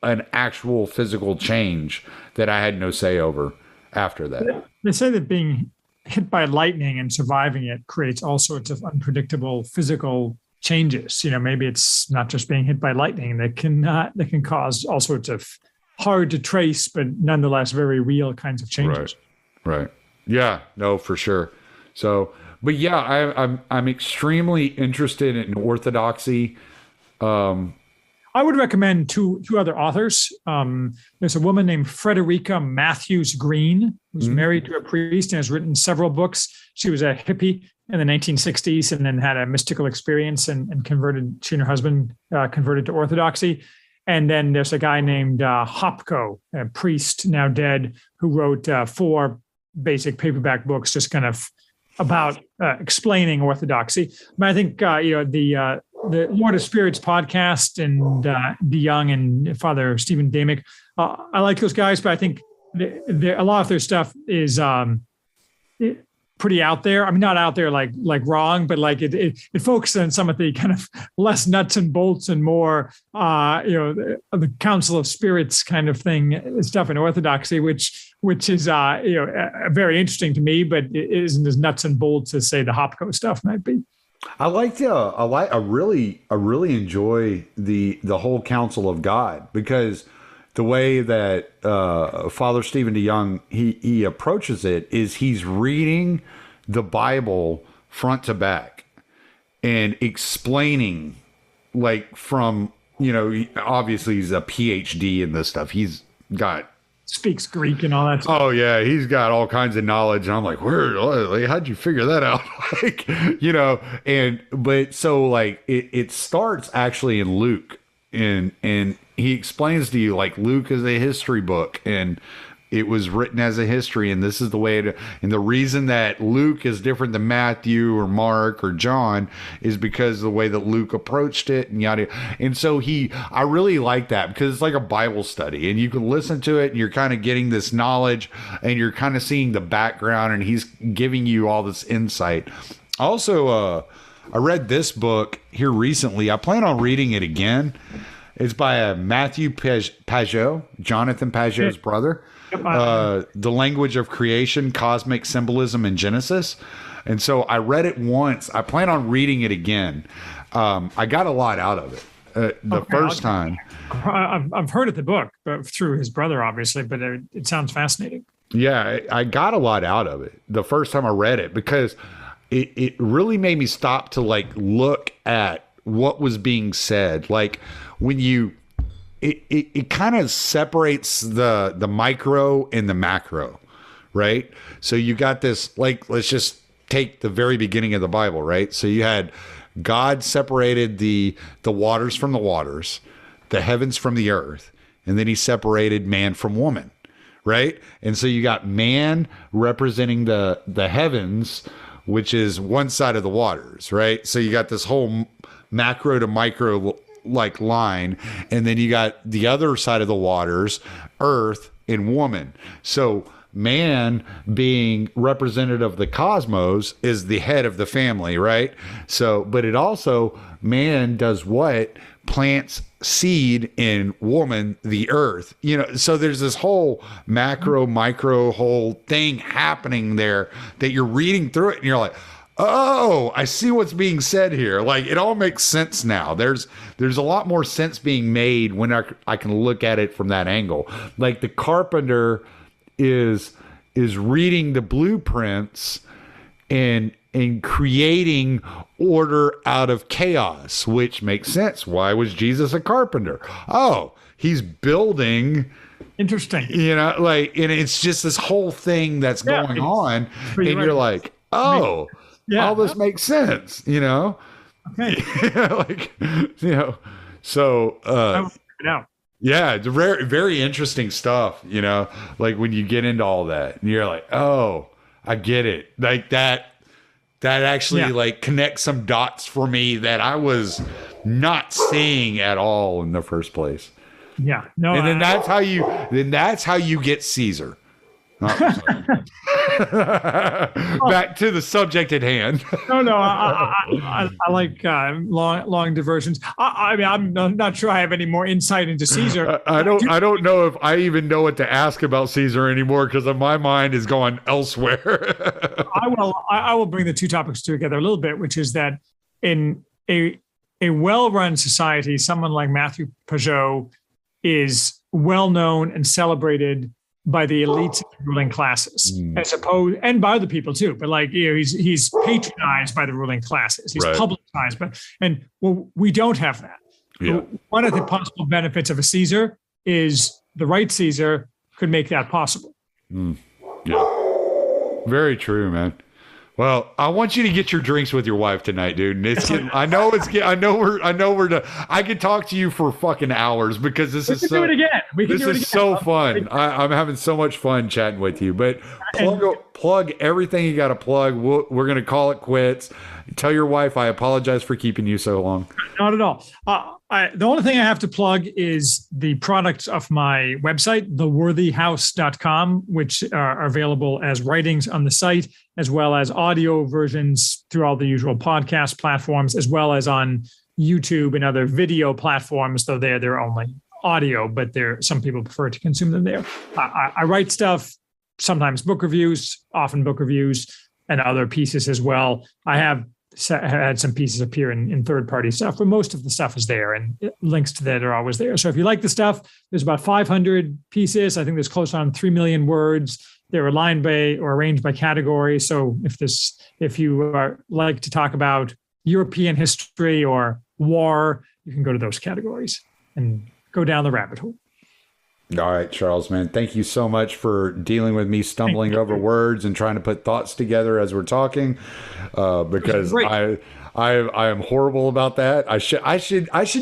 an actual physical change that I had no say over after that. They say that being hit by lightning and surviving it creates all sorts of unpredictable physical changes. Maybe it's not just being hit by lightning that can cause all sorts of hard to trace, but nonetheless very real kinds of changes. Right. Yeah, no, for sure. So, but yeah, I'm extremely interested in Orthodoxy. I would recommend two other authors. There's a woman named Frederica Matthews Green, who's married to a priest and has written several books. She was a hippie in the 1960s and then had a mystical experience and converted. She and her husband converted to Orthodoxy. And then there's a guy named Hopko, a priest now dead, who wrote 4 basic paperback books, just kind of about explaining Orthodoxy. But I think the Lord of Spirits podcast and DeYoung and Father Stephen Damick, I like those guys, but I think a lot of their stuff is pretty out there. I mean, not out there like wrong, but like it focuses on some of the kind of less nuts and bolts and more the Council of Spirits kind of thing stuff in Orthodoxy, which is very interesting to me, but it isn't as nuts and bolts as say the Hopko stuff might be. I really enjoy the whole counsel of God, because the way that Father Stephen DeYoung he approaches it is he's reading the Bible front to back and explaining, like, from obviously he's a PhD in this stuff. He's got speaks Greek and all that stuff. Oh yeah, he's got all kinds of knowledge, and I'm like, how'd you figure that out? But so like it starts actually in Luke, and he explains to you, like, Luke is a history book, and it was written as a history, and this is the way and the reason that Luke is different than Matthew or Mark or John is because of the way that Luke approached it, and yada. And so I really like that, because it's like a Bible study, and you can listen to it and you're kind of getting this knowledge, and you're kind of seeing the background, and he's giving you all this insight. Also, I read this book here recently. I plan on reading it again. It's by Matthew Pajot, Jonathan Pajot's brother. The Language of Creation, Cosmic Symbolism, and Genesis. And so I read it once. I plan on reading it again. I got a lot out of it first time. I've heard of the book through his brother, obviously, but it sounds fascinating. Yeah, I got a lot out of it the first time I read it, because it really made me stop to, like, look at what was being said. Like, when it kind of separates the micro and the macro, right? So you got this, like, let's just take the very beginning of the Bible, right? So you had God separated the waters from the waters, the heavens from the earth, and then he separated man from woman, right? And so you got man representing the heavens, which is one side of the waters, right? So you got this whole macro to micro like line, and then you got the other side of the waters, earth and woman. So man, being representative of the cosmos, is the head of the family, right? So, but it also, man does what? Plants seed, in woman the earth. So there's this whole macro micro whole thing happening there that you're reading through it, and you're like, oh, I see what's being said here. Like, it all makes sense now. There's a lot more sense being made when I can look at it from that angle. Like, the carpenter is reading the blueprints, and and creating order out of chaos, which makes sense. Why was Jesus a carpenter? Oh, he's building. Interesting. You know, like, and it's just this whole thing that's going on, and you're like, oh, all this makes sense, you know? Okay. Like, you know, so, yeah, it's very, very interesting stuff, you know, like when you get into all that and you're like, oh, I get it. Like that actually like connects some dots for me that I was not seeing at all in the first place. Yeah. No. And then that's how you get Caesar. Back to the subject at hand. No. I like long diversions. I mean, I'm not sure I have any more insight into Caesar. I don't know if I even know what to ask about Caesar anymore because my mind is going elsewhere. I will bring the two topics together a little bit, which is that in a well-run society, someone like Matthew Pajot is well known and celebrated by the elites of the ruling classes, as opposed, and by other people too. But like, you know, he's patronized by the ruling classes. He's publicized, and we don't have that. Yeah. One of the possible benefits of a Caesar is the right Caesar could make that possible. Yeah, very true, man. Well, I want you to get your drinks with your wife tonight, dude. And I know we're done. I could talk to you for fucking hours because this is so. Do it again. This is so fun. I'm having so much fun chatting with you. But plug everything you got to plug. We're gonna call it quits. Tell your wife I apologize for keeping you so long. Not at all. The only thing I have to plug is the products of my website, theworthyhouse.com, which are available as writings on the site, as well as audio versions through all the usual podcast platforms, as well as on YouTube and other video platforms, though they're only audio, but some people prefer to consume them there. I write stuff, sometimes book reviews, often book reviews, and other pieces as well. I have had some pieces appear in third-party stuff, but most of the stuff is there, and links to that are always there. So if you like the stuff, there's about 500 pieces. I think there's close on 3 million words. They're aligned by or arranged by category. So if you like to talk about European history or war, you can go to those categories and go down the rabbit hole. All right, Charles, man. Thank you so much for dealing with me stumbling over words and trying to put thoughts together as we're talking. Because I am horrible about that. I should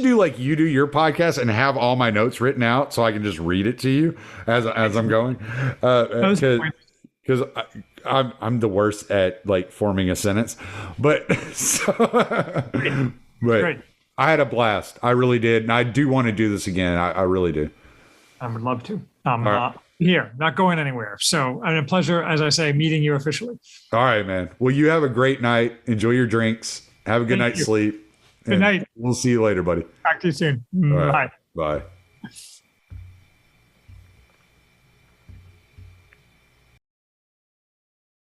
do like you do your podcast and have all my notes written out so I can just read it to you as I'm going. Because I'm the worst at like forming a sentence. But I had a blast. I really did, and I do want to do this again. I really do. I would love to. Here, not going anywhere. So, a pleasure, as I say, meeting you officially. All right, man. Well, you have a great night. Enjoy your drinks. Have a good night's sleep. Good night. We'll see you later, buddy. Talk to you soon. Right. Bye. Bye.